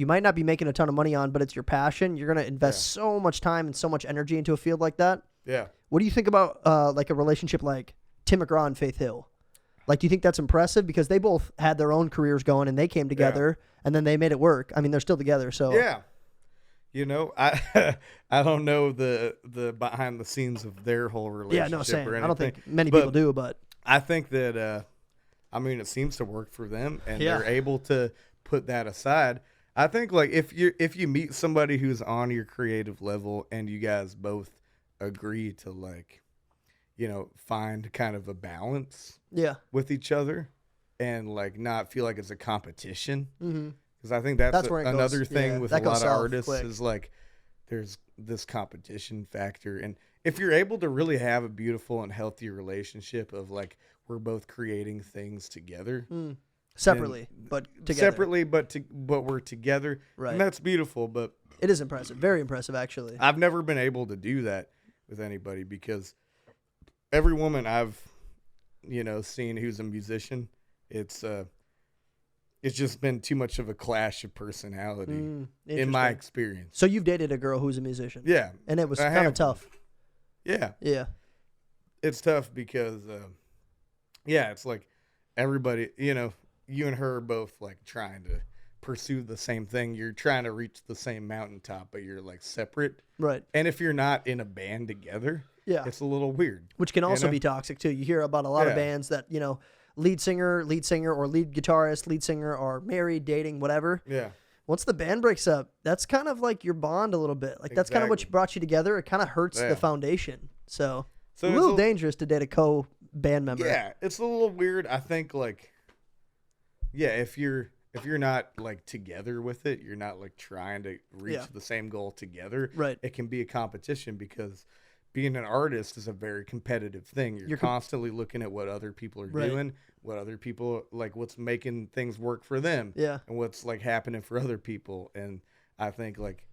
might not be making a ton of money on, but it's your passion. You're going to invest so much time and so much energy into a field like that. Yeah. What do you think about like a relationship like Tim McGraw and Faith Hill? Like, do you think that's impressive? Because they both had their own careers going and they came together and then they made it work. I mean, they're still together. So yeah. I I don't know the behind the scenes of their whole relationship. Yeah, no, same. Or anything. I don't think many people do, but I think that I mean, it seems to work for them, and they're able to put that aside. I think, like, if you meet somebody who's on your creative level and you guys both agree to, like, find kind of a balance with each other and, like, not feel like it's a competition. Mm-hmm. Because I think that's another thing with a lot of artists is, like, there's this competition factor. And if you're able to really have a beautiful and healthy relationship of, like, we're both creating things together. Separately, but together. Separately, but we're together. Right. And that's beautiful. But it is impressive. Very impressive, actually. I've never been able to do that with anybody because every woman I've, seen who's a musician, it's just been too much of a clash of personality in my experience. So you've dated a girl who's a musician. Yeah. And it was kind of tough. Yeah. Yeah. It's tough because, it's like everybody, you and her are both, like, trying to pursue the same thing. You're trying to reach the same mountaintop, but you're, like, separate. Right. And if you're not in a band together, it's a little weird. Which can also be toxic, too. You hear about a lot of bands that, lead singer, or lead guitarist, lead singer are married, dating, whatever. Yeah. Once the band breaks up, that's kind of like your bond a little bit. Like, that's kind of what brought you together. It kind of hurts the foundation. So a little dangerous to date a co-band member. Yeah, it's a little weird. I think, like, if you're not, like, together with it, you're not, like, trying to reach the same goal together. Right. It can be a competition because being an artist is a very competitive thing. You're constantly looking at what other people are doing, what other people, like, what's making things work for them, and what's, like, happening for other people. And I think, like,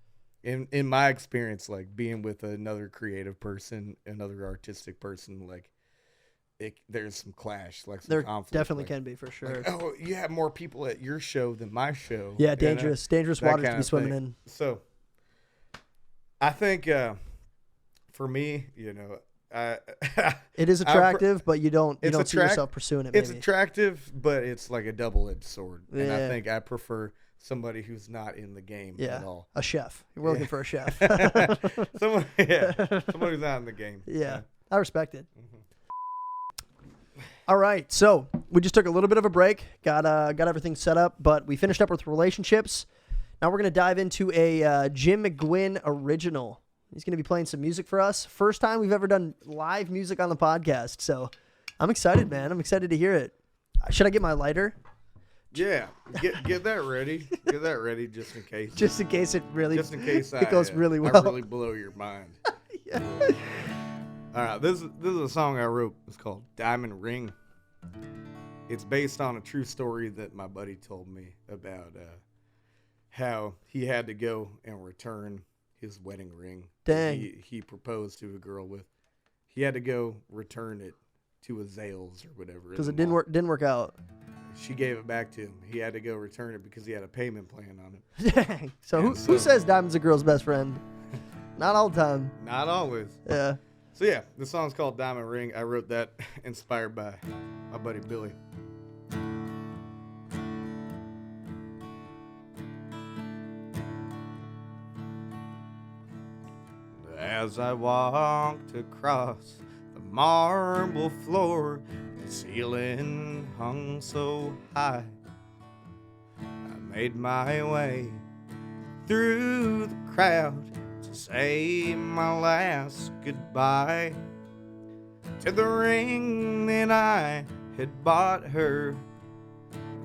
in my experience, like, being with another creative person, another artistic person, like, there's some clash, like, some there conflict. Definitely like, can be, for sure. Like, oh, you have more people at your show than my show. Yeah, dangerous waters to be swimming in. So I think for me, it is attractive, but you don't see yourself pursuing it. It's attractive, but it's like a double-edged sword. And I think I prefer somebody who's not in the game at all. A chef. We're looking for a chef. Someone who's not in the game. Yeah. I respect it. Mm-hmm. All right, so we just took a little bit of a break, got everything set up, but we finished up with relationships. Now we're going to dive into a Jim McGuinn original. He's going to be playing some music for us. First time we've ever done live music on the podcast, so I'm excited, man. I'm excited to hear it. Should I get my lighter? Yeah, get that ready. Get that ready just in case. Just in case it goes really well. I really blow your mind. Yeah. All right, this is a song I wrote. It's called Diamond Ring. It's based on a true story that my buddy told me about how he had to go and return his wedding ring. Dang. He proposed to a girl with. He had to go return it to a Zales or whatever. Because it didn't work out. She gave it back to him. He had to go return it because he had a payment plan on it. Dang. So who says diamond's a girl's best friend? Not all the time. Not always. Yeah. So yeah, the song's called Diamond Ring. I wrote that inspired by my buddy Billy. As I walked across the marble floor, the ceiling hung so high. I made my way through the crowd to say my last goodbye to the ring that I had bought her,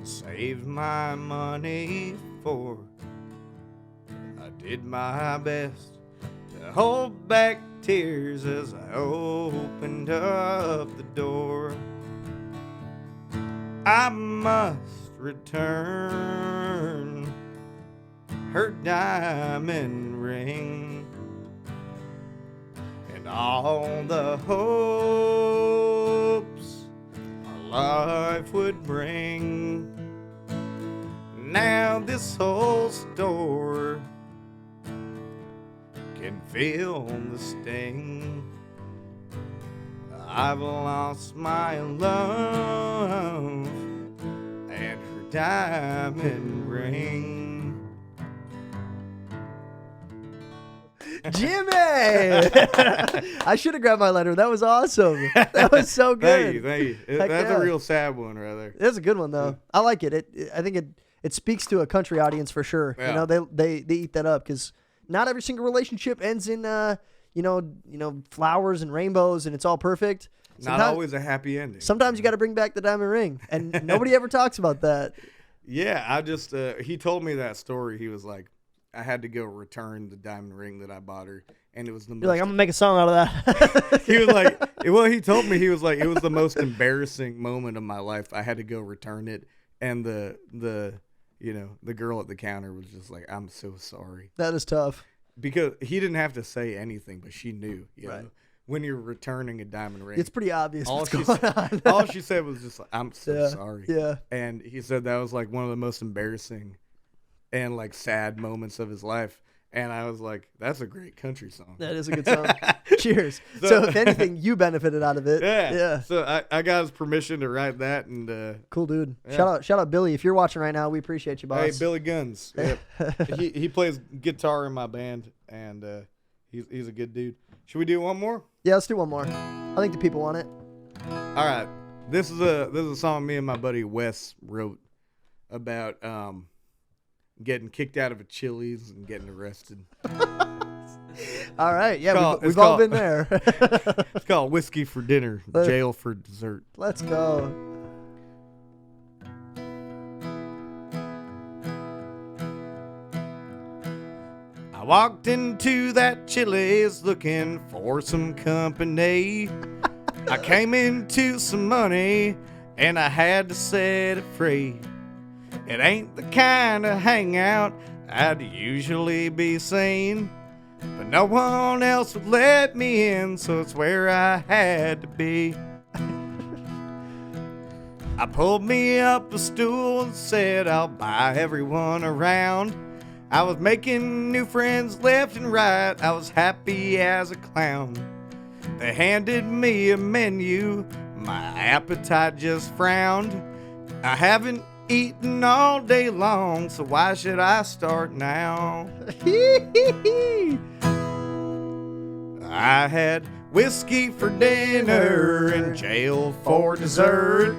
saved my money for. I did my best to hold back tears as I opened up the door. I must return her diamond ring and all the hopes my life would bring. Now this whole store can feel the sting. I've lost my love and her diamond ring. Jimmy! I should have grabbed my letter. That was awesome. That was so good. Thank you. Heck That's yeah. a real sad one right there. That's a good one though. I like it. I think it speaks to a country audience for sure. Yeah. You know, they eat that up because not every single relationship ends in flowers and rainbows and it's all perfect. Not always a happy ending. Sometimes you got to bring back the diamond ring, and nobody ever talks about that. Yeah, I just he told me that story. He was like, I had to go return the diamond ring that I bought her, and it was the most. You're like, I'm gonna make a song out of that. He was like, well, he told me he was like, it was the most embarrassing moment of my life. I had to go return it, and the girl at the counter was just like, I'm so sorry. That is tough. Because he didn't have to say anything, but she knew. You Right. know, when you're returning a diamond ring, It's pretty obvious all what's she going said, on. all she said was just like, I'm so Yeah, sorry. yeah. And he said that was like one of the most embarrassing and like sad moments of his life. And I was like, that's a great country song. That is a good song. Cheers. So if anything, you benefited out of it. Yeah. So I got his permission to write that, and Cool dude. Yeah. Shout out Billy. If you're watching right now, we appreciate you, boss. hey, Billy Guns. Yep. he plays guitar in my band, and he's a good dude. Should we do one more? Yeah, let's do one more. I think the people want it. All right. This is a song me and my buddy Wes wrote about getting kicked out of a Chili's and getting arrested. All right. Yeah, It's we've all called- been there. It's called Whiskey for Dinner, Jail for Dessert. Let's go. I walked into that Chili's looking for some company. I came into some money and I had to set it free. It ain't the kind of hangout I'd usually be seen, but no one else would let me in, so it's where I had to be. I pulled me up a stool and said I'll buy everyone around. I was making new friends left and right. I was happy as a clown. They handed me a menu. My appetite just frowned. I haven't eaten all day long, so why should I start now? I had whiskey for dinner and jail for dessert.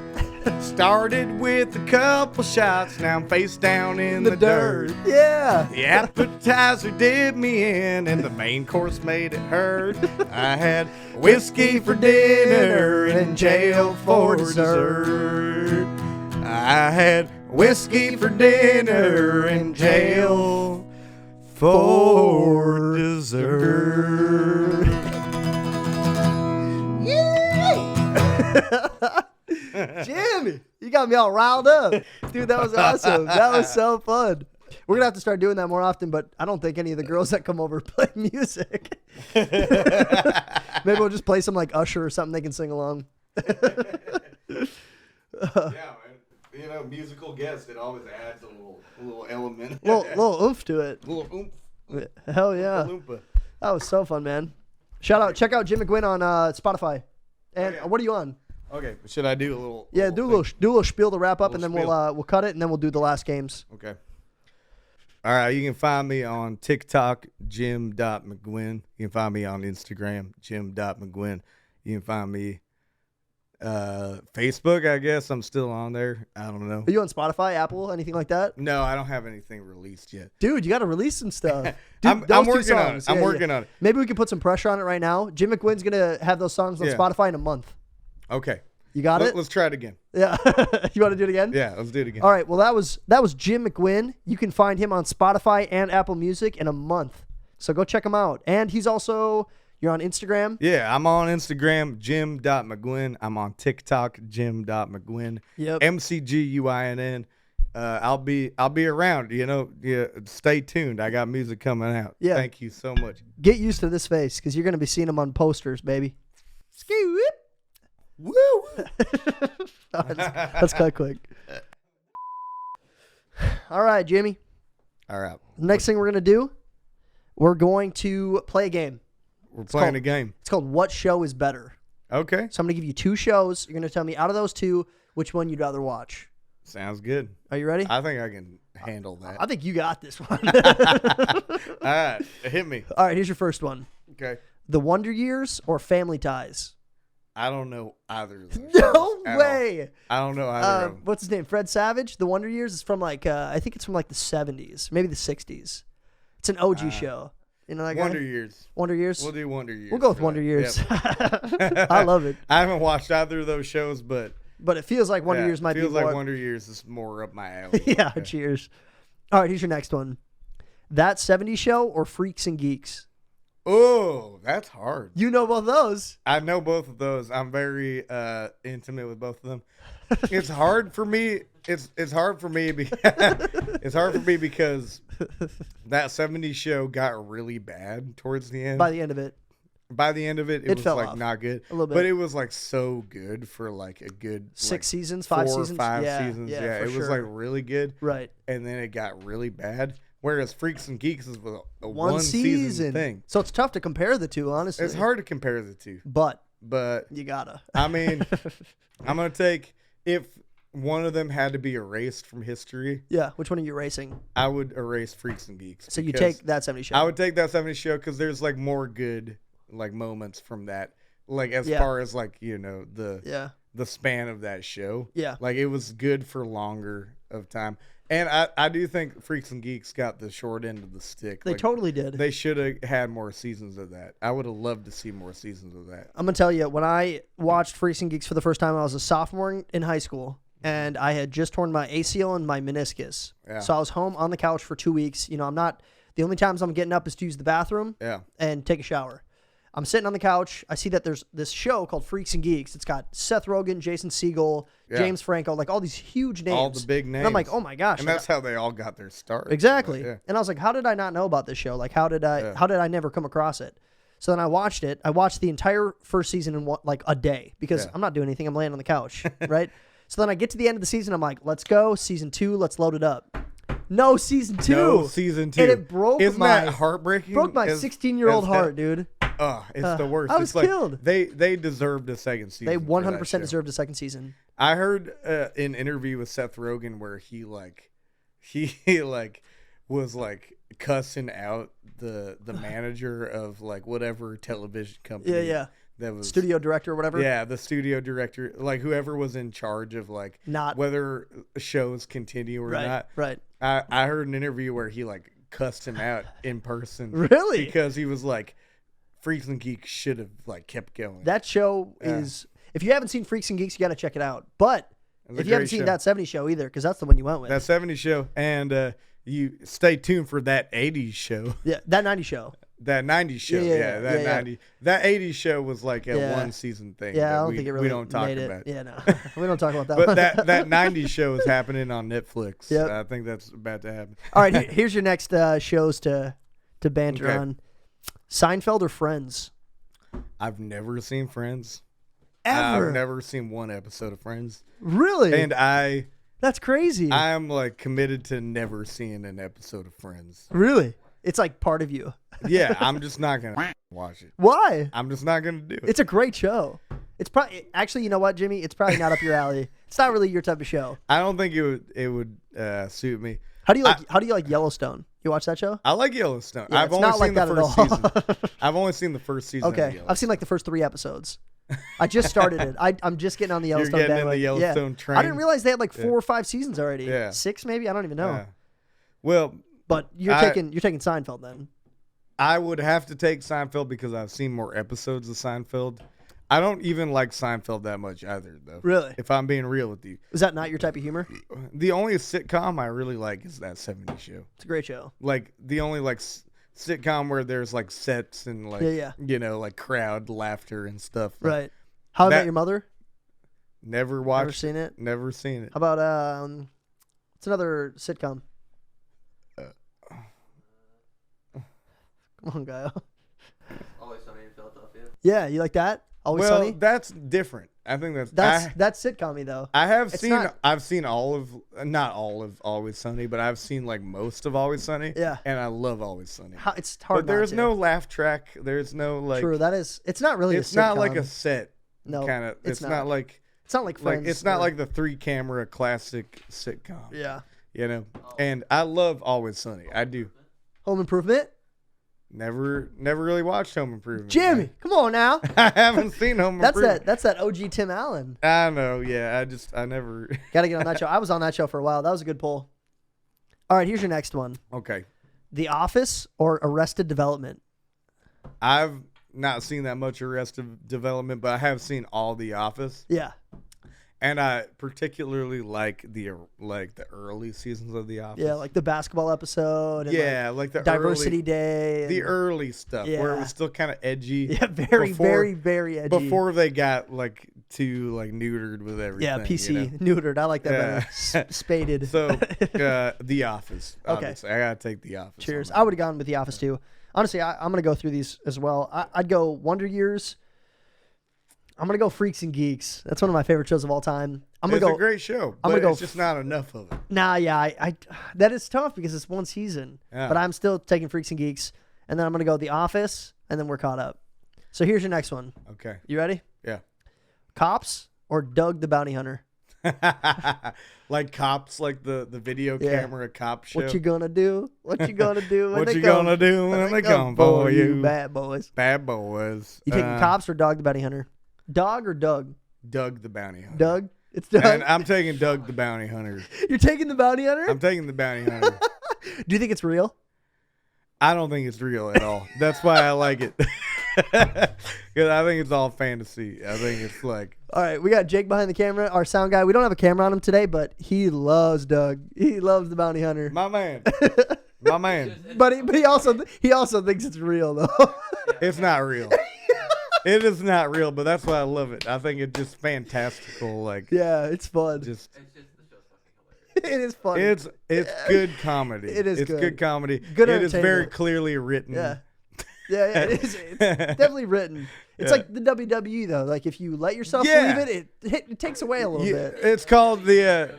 Started with a couple shots, now I'm face down in the dirt. Yeah. The appetizer did me in, and the main course made it hurt. I had whiskey for dinner and jail for dessert. I had whiskey for dinner and jail for dessert. Jimmy, you got me all riled up. Dude, that was awesome. That was so fun. We're going to have to start doing that more often, but I don't think any of the girls that come over play music. Maybe we'll just play some like Usher or something they can sing along. Yeah, man. You know, musical guest, it always adds a little element. little oomph to it. Little oomph. Hell yeah. Loompa. That was so fun, man. Check out Jim McGuinn on Spotify. And yeah. What are you on? Okay, should I do a little? Yeah, do a little spiel to wrap up, and then Little we'll cut it, and then we'll do the last games. Okay. All right, you can find me on TikTok, Jim.McGuinn. You can find me on Instagram, Jim.McGuinn. You can find me Facebook, I guess. I'm still on there. I don't know. Are you on Spotify, Apple, anything like that? No, I don't have anything released yet. Dude, you got to release some stuff. I'm working on it. I'm working on it. Maybe we can put some pressure on it right now. Jim McGuinn's going to have those songs on Spotify in a month. Okay. You got it? Let's try it again. Yeah. You want to do it again? Yeah, let's do it again. All right. Well, that was Jim McGuinn. You can find him on Spotify and Apple Music in a month. So go check him out. And he's also, you're on Instagram? Yeah, I'm on Instagram, Jim.McGuinn. I'm on TikTok, Jim.McGuinn. Yep. McGuinn. I'll be around, Yeah, stay tuned. I got music coming out. Yeah. Thank you so much. Get used to this face because you're going to be seeing him on posters, baby. Ski whip. Woo! All right, let's cut quick. All right, Jimmy. All right. Next thing we're going to do, we're going to play a game. We're playing a game. It's called What Show is Better? Okay. So I'm going to give you 2 shows. You're going to tell me out of those 2, which one you'd rather watch. Sounds good. Are you ready? I think I can handle that. I think you got this one. All right. Hit me. All right, here's your first one. Okay. The Wonder Years or Family Ties? I don't know either of those. No way. I don't know either of them. What's his name? Fred Savage? The Wonder Years is from I think it's from the 70s, maybe the 60s. It's an OG show. You know that guy? Wonder Years. Wonder Years? We'll do Wonder Years. We'll go with Wonder Years. Yep. I love it. I haven't watched either of those shows, but it feels like Wonder Years might be more. Feels like Wonder Years is more up my alley. Yeah, cheers. All right, here's your next one. That 70s Show or Freaks and Geeks? Oh, that's hard. You know both those. I know both of those. I'm very intimate with both of them. It's hard for me. It's hard for me because it's hard for me because that 70s show got really bad towards the end. By the end of it. By the end of it, it was fell like off not good. a little bit. But it was like so good for like a good 6 seasons, 4 5 or seasons. 5 Yeah, seasons. yeah, Yeah, for it was sure. like really good. Right. And then it got really bad. Whereas Freaks and Geeks is a One season thing. So it's tough to compare the two, honestly. It's hard to compare the two. But you gotta. I mean, I'm going to take, if one of them had to be erased from history. Yeah, which one are you erasing? I would erase Freaks and Geeks. So you take that 70s show. I would take that 70s show because there's like more good like moments from that. Like as far as like, the span of that show. Yeah. Like it was good for longer of time. And I do think Freaks and Geeks got the short end of the stick. They totally did. They should have had more seasons of that. I would have loved to see more seasons of that. I'm going to tell you, when I watched Freaks and Geeks for the first time, I was a sophomore in high school, and I had just torn my ACL and my meniscus. Yeah. So I was home on the couch for 2 weeks. The only times I'm getting up is to use the bathroom and take a shower. I'm sitting on the couch. I see that there's this show called Freaks and Geeks. It's got Seth Rogen, Jason Segel, James Franco, like all these huge names. All the big names. And I'm like, oh my gosh. And that's how they all got their start. Exactly. Yeah. And I was like, how did I not know about this show? Like, how did I never come across it? So then I watched it. I watched the entire first season in a day because I'm not doing anything. I'm laying on the couch, right? So then I get to the end of the season. I'm like, let's go. Season 2, let's load it up. No, season 2. No, season 2. And it broke Isn't that heartbreaking? Broke my 16-year-old heart, dude. Oh, it's the worst. I was killed. They deserved a second season. They 100% deserved a second season. I heard an interview with Seth Rogen where he was like cussing out the manager of like whatever television company. Yeah. That was studio director or whatever. Yeah, the studio director, like whoever was in charge of like not whether shows continue or not. Right. I heard an interview where he like cussed him out in person. Really? Because he was like, Freaks and Geeks should have like kept going. That show is, if you haven't seen Freaks and Geeks, you got to check it out. But if you haven't seen that 70s show either, because that's the one you went with. That 70s show, and you stay tuned for that 80s show. Yeah, that 90s show. That 90s show, that 90s. That 80s show was like a one season thing. Yeah, I don't think it really we don't talk made about. Yeah, no, we don't talk about that. But one. that 90s show is happening on Netflix. Yep. I think that's about to happen. All right, here's your next shows to banter on. Seinfeld or Friends? I've never seen Friends. Ever? I've never seen one episode of Friends. Really? And that's crazy. I'm like committed to never seeing an episode of Friends. Really? It's like part of you. Yeah, I'm just not gonna watch it. Why? I'm just not gonna do it. It's a great show. It's probably actually, you know what, Jimmy? It's probably not up your alley. It's not really your type of show. I don't think it would suit me. How do you like Yellowstone? You watch that show? I like Yellowstone. Yeah, I've it's only not seen like the that at first all. season. I've only seen the first season. Okay, I've seen like the first 3 episodes. I just started it. I'm just getting on the You're Yellowstone getting in the bandwagon. Yellowstone train. I didn't realize they had like 4 or 5 seasons already. Yeah. 6 maybe. I don't even know. Yeah. Well, But you're taking Seinfeld then. I would have to take Seinfeld because I've seen more episodes of Seinfeld. I don't even like Seinfeld that much either, though. Really? If I'm being real with you. Is that not your type of humor? The only sitcom I really like is that 70s show. It's a great show. Like, the only, like, sitcom where there's, like, sets and, like, you know, like, crowd laughter and stuff. Like, Right. How About Your Mother? Never watched. Never seen it? Never seen it. How about, it's another sitcom. Come on, guy. Always Sunny in Philadelphia. Yeah, you like that? Always well, Sunny? that's different. I think That's sitcom-y, though. I've seen not all of Always Sunny, but I've seen like most of Always Sunny. Yeah. And I love Always Sunny. It's hard. But there's no laugh track. There's no like. True, that is. It's not really. It's a sitcom. not like a set. No, kind of. It's not. not like. It's not like Friends. It's not like the 3-camera classic sitcom. Yeah. You know, and I love Always Sunny. I do. Home Improvement. Never really watched Home Improvement. Jimmy, man. come on now. I haven't seen Home Improvement. That's that OG Tim Allen. I know. Yeah, I never. Got to get on that show. I was on that show for a while. That was a good pull. All right, here's your next one. Okay. The Office or Arrested Development? I've not seen that much Arrested Development, but I have seen all The Office. Yeah. And I particularly like the early seasons of The Office. Yeah, like the basketball episode. And like the Diversity Day. The early stuff where it was still kind of edgy. Yeah, very, very edgy. Before they got like too like neutered with everything. Yeah, PC, you know? neutered. I like that better. Spaded. So, The Office. Obviously. I gotta take The Office. Cheers. I would have gone with The Office too. Honestly, I'm gonna go through these as well. I'd go Wonder Years. I'm gonna go Freaks and Geeks. That's one of my favorite shows of all time. It's a great show, but it's just not enough of it. Nah, yeah, I that is tough because it's one season. Yeah. But I'm still taking Freaks and Geeks, and then I'm gonna go The Office, and then we're caught up. So here's your next one. Okay. You ready? Yeah. Cops or Doug the Bounty Hunter? Like Cops, like the video camera cop show. What you gonna do? What you gonna do? What you gonna do when they come for you? Bad boys. Bad boys. You taking Cops or Dog the Bounty Hunter? Dog or Doug? Doug the Bounty Hunter. Doug? It's Doug. And I'm taking Doug the Bounty Hunter. You're taking the Bounty Hunter? I'm taking the Bounty Hunter. Do you think it's real? I don't think it's real at all. That's why I like it. Because I think it's all fantasy. I think it's like... All right, we got Jake behind the camera, our sound guy. We don't have a camera on him today, but he loves Doug. He loves the Bounty Hunter. My man. My man. But he also thinks it's real, though. It's not real. It is not real, but that's why I love it. I think it's just fantastical. Like, yeah, it's fun. Just It's just the show's fucking hilarious. it is fun. it's good comedy. It is It's good. good comedy. Good It is very entertainment. clearly written. Yeah. Yeah, it is. It's definitely written. It's like the WWE, though. Like, if you let yourself believe it takes away a little bit. It's called the...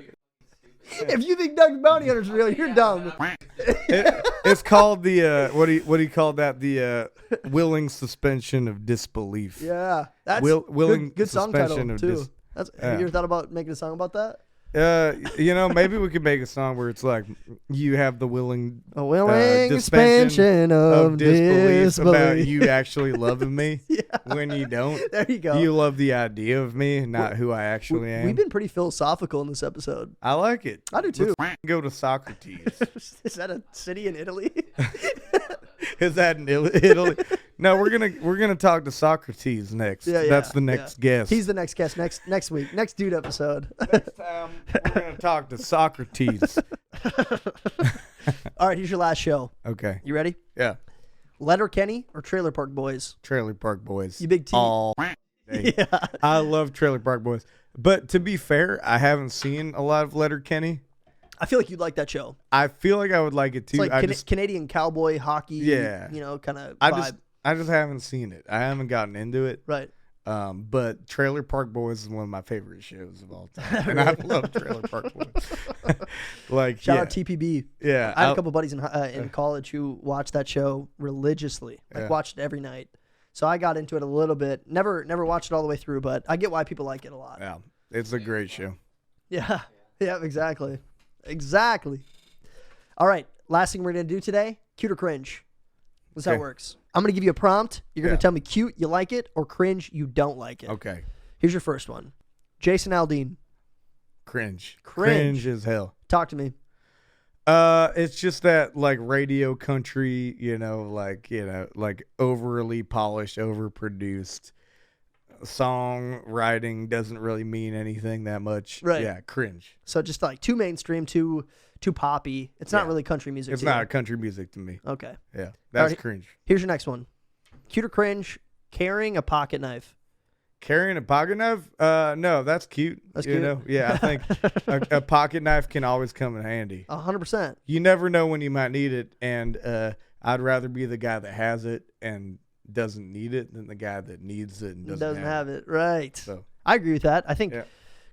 If you think Doug the Bounty Hunter's real, you're dumb. it's called the what do you call that? The willing suspension of disbelief. Yeah. That's willing good song title, suspension of too. Have you ever thought about making a song about that? Maybe we could make a song where it's like you have the willing suspension of disbelief about you actually loving me when you don't. There you go. You love the idea of me, not who I actually am. We've been pretty philosophical in this episode. I like it. I do too. Let's go to Socrates. Is that a city in Italy? Is that in Italy? No, we're gonna talk to Socrates next. That's the next guest. He's the next guest next week. Next dude episode. Next time we're gonna talk to Socrates. All right, here's your last show. Okay. You ready? Yeah. Letterkenny or Trailer Park Boys? Trailer Park Boys. You big T. All day. Yeah. I love Trailer Park Boys. But to be fair, I haven't seen a lot of Letterkenny. I feel like you'd like that show. I feel like I would like it too. It's like Canadian cowboy hockey. Yeah. Kind of I vibe. just haven't seen it. I haven't gotten into it. Right. But Trailer Park Boys is one of my favorite shows of all time, and I love Trailer Park Boys. Shout out TPB. Yeah, I had a couple buddies in college who watched that show religiously, watched it every night. So I got into it a little bit. Never watched it all the way through, but I get why people like it a lot. Yeah, it's a great show. Yeah, exactly. All right, last thing we're going to do today, cute or cringe. That's how it Okay. works. I'm going to give you a prompt. You're going to Yeah. tell me cute, you like it, or cringe, you don't like it. Okay. Here's your first one. Jason Aldean. Cringe. Cringe. Cringe as hell. Talk to me. It's just that like radio country, like overly polished, overproduced. Songwriting doesn't really mean anything that much. Right. Yeah, cringe. So just like too mainstream, too poppy. It's not Yeah. really country music. It's to you. not country music to me. Okay. Yeah, that's Alright. cringe. Here's your next one. Cute or cringe, carrying a pocket knife. Carrying a pocket knife? No, that's cute. That's you cute. know? Yeah, I think a pocket knife can always come in handy. 100%. You never know when you might need it, and I'd rather be the guy that has it and doesn't need it than the guy that needs it and doesn't have it. Right. So I agree with that. I think yeah,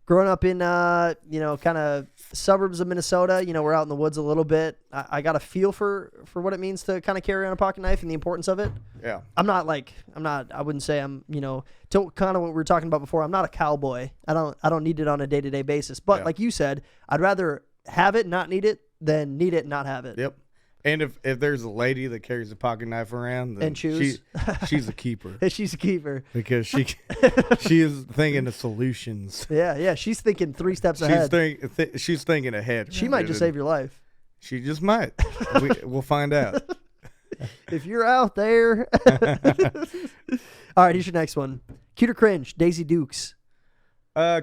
growing up in, kind of suburbs of Minnesota, we're out in the woods a little bit. I got a feel for what it means to kind of carry on a pocket knife and the importance of it. yeah, I wouldn't say I'm, to kind of what we were talking about before. I'm not a cowboy. I don't need it on a day-to-day basis. But Yeah. like you said, I'd rather have it, not need it, than need it, and not have it. yep. And if there's a lady that carries a pocket knife around, then And choose. she's a keeper She's a keeper. because she is thinking of solutions. Yeah. She's thinking 3 steps ahead. She's thinking ahead. She might just save your life. She just might. We'll find out. If you're out there. All right, here's your next one. Cute or cringe? Daisy Dukes.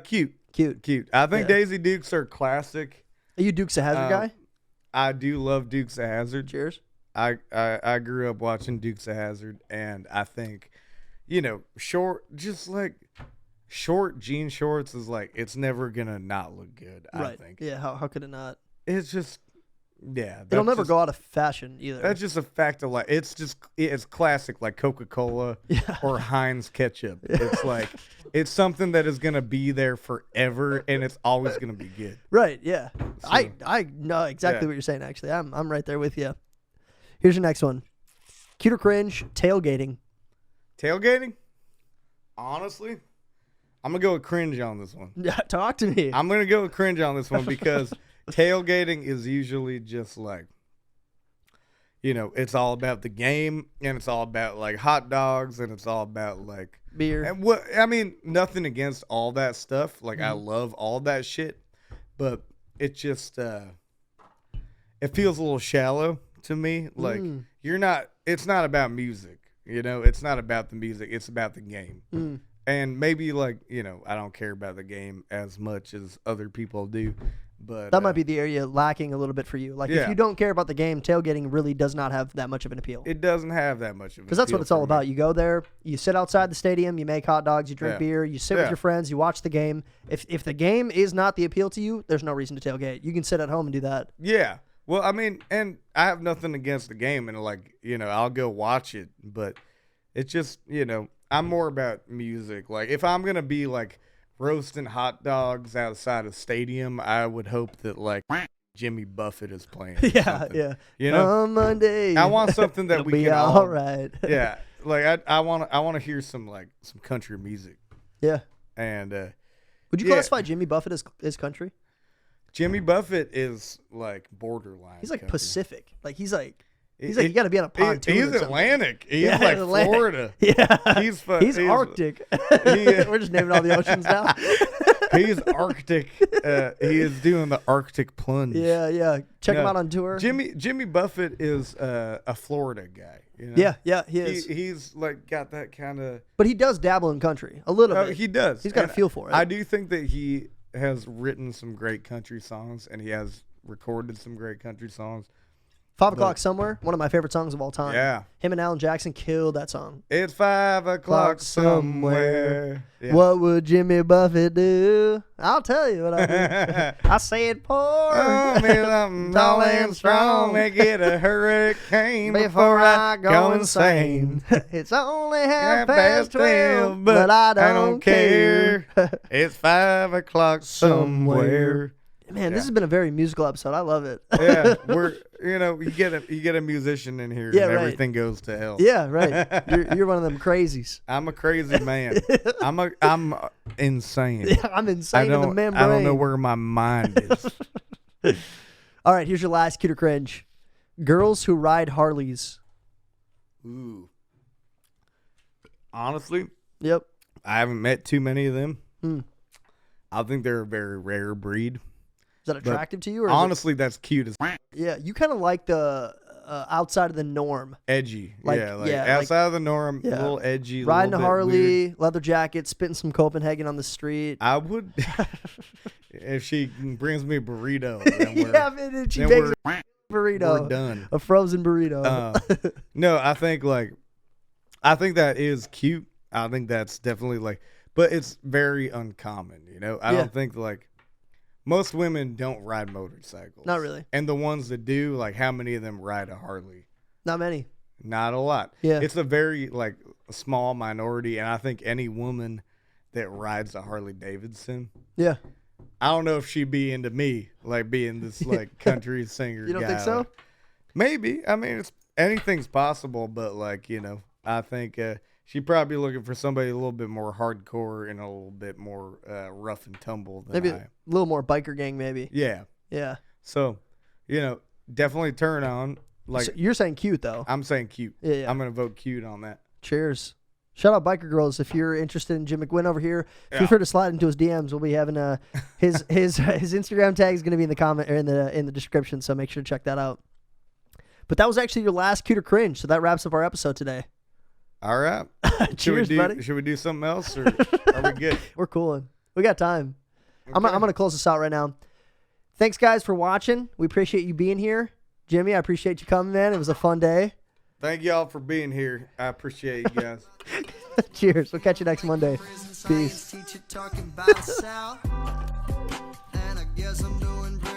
Cute. Cute. I think Yeah. Daisy Dukes are classic. Are you Dukes of Hazzard guy? I do love Dukes of Hazzard. Cheers. I grew up watching Dukes of Hazzard, and I think, short jean shorts is like, it's never gonna not look good. Right. I think. Yeah, how could it not? It's just, yeah. It'll that's never just- go out of fashion either. That's just a fact of life. It's classic, like Coca-Cola Yeah. or Heinz ketchup. It's like, it's something that is gonna be there forever, and it's always gonna be good. Right, yeah. So- I know exactly Yeah. what you're saying, actually. I'm right there with you. Here's your next one. Cute or cringe? Tailgating. Tailgating? Honestly, I'm gonna go with cringe on this one. Yeah, talk to me. I'm gonna go with cringe on this one because tailgating is usually just like, it's all about the game, and it's all about like hot dogs, and it's all about like Beer. and nothing against all that stuff. Like I Mm-hmm. love all that shit, but it just it feels a little shallow to me. Like Mm. it's not about music. It's not about the music. It's about the game. Mm. And maybe I don't care about the game as much as other people do, but That might be the area lacking a little bit for you. Like, if Yeah. you don't care about the game, tailgating really does not have that much of an appeal. it doesn't have that much of an Because that's what appeal it's all for me. about. You go there, you sit outside the stadium, you make hot dogs, you drink Yeah. beer, you sit with Yeah. your friends, you watch the game. If the game is not the appeal to you, there's no reason to tailgate. You can sit at home and do that. Yeah. Well, and I have nothing against the game, and I'll go watch it, but it's just, I'm more about music. Like, if I'm gonna be like roasting hot dogs outside a stadium, I would hope that like Jimmy Buffett is playing. or something. yeah. On Monday, I want something that it'll we be can all right. Yeah, like I want to hear some country music, Yeah. and Would you Yeah. classify Jimmy Buffett as country? Jimmy Buffett is like borderline. He's like country. Pacific. Like he's like you got to be on a pontoon. He's or something. Atlantic. He's Yeah, like Atlantic. Florida. Yeah. He's He's Arctic. We're just naming all the oceans now. He's Arctic. He is doing the Arctic plunge. Yeah. Check him No, out on tour. Jimmy Buffett is a Florida guy. You know? Yeah, he is. He's like got that kind of. But he does dabble in country a little bit. He does. He's got a And feel for it. I do think that he has written some great country songs, and he has recorded some great country songs. 5 o'clock somewhere. One of my favorite songs of all time. Yeah. Him and Alan Jackson killed that song. It's 5 o'clock somewhere. Yeah. What would Jimmy Buffett do? I'll tell you what I do. I said pour. Oh, me something tall and strong, make it a hurricane before I go insane. It's only half past 12, but I don't care. It's 5 o'clock somewhere. Man, this Yeah. has been a very musical episode. I love it. Yeah, you get a musician in here, Yeah, and right. everything goes to hell. Yeah, right. You're one of them crazies. I'm a crazy man. I'm insane. I'm insane in the membrane. I don't know where my mind is. All right, here's your last cute or cringe. Girls who ride Harleys. Ooh. Honestly, Yep. I haven't met too many of them. Hmm. I think they're a very rare breed. Is that attractive to you? Or Honestly, that's cute as yeah, you kind of like the outside of the norm. edgy. Like- Like yeah, outside of the norm, yeah. a little edgy. Riding a little bit Harley, weird. leather jacket, spitting some Copenhagen on the street. I would, if she brings me a burrito, then we're, yeah, man, and she then makes we're, a burrito. we're done. A frozen burrito. No, I think that is cute. I think that's definitely but it's very uncommon, you know? I Yeah. don't think most women don't ride motorcycles. Not really. And the ones that do, how many of them ride a Harley? Not many. Not a lot. Yeah. It's a very, a small minority, and I think any woman that rides a Harley Davidson, Yeah. I don't know if she'd be into me, being this, country singer You don't guy. think so? Maybe. I mean, anything's possible, but, I think she'd probably be looking for somebody a little bit more hardcore and a little bit more rough and tumble than Maybe I a am. little more biker gang, maybe. Yeah. Yeah. So, definitely turn on. So you're saying cute, though. I'm saying cute. Yeah. I'm going to vote cute on that. Cheers. Shout out Biker Girls. If you're interested in Jim McGuinn over here, feel Yeah. free to slide into his DMs. We'll be having his Instagram tag is going to be in the comment or in the description, so make sure to check that out. But that was actually your last cute or cringe, so that wraps up our episode today. All right. Cheers, buddy. Should we do something else, or are we good? We're cooling. We got time. I'm Okay. going to close this out right now. Thanks, guys, for watching. We appreciate you being here. Jimmy, I appreciate you coming, man. It was a fun day. Thank y'all for being here. I appreciate you guys. Cheers. We'll catch you next Monday. Peace. Teacher talking about South, and I guess I'm doing pretty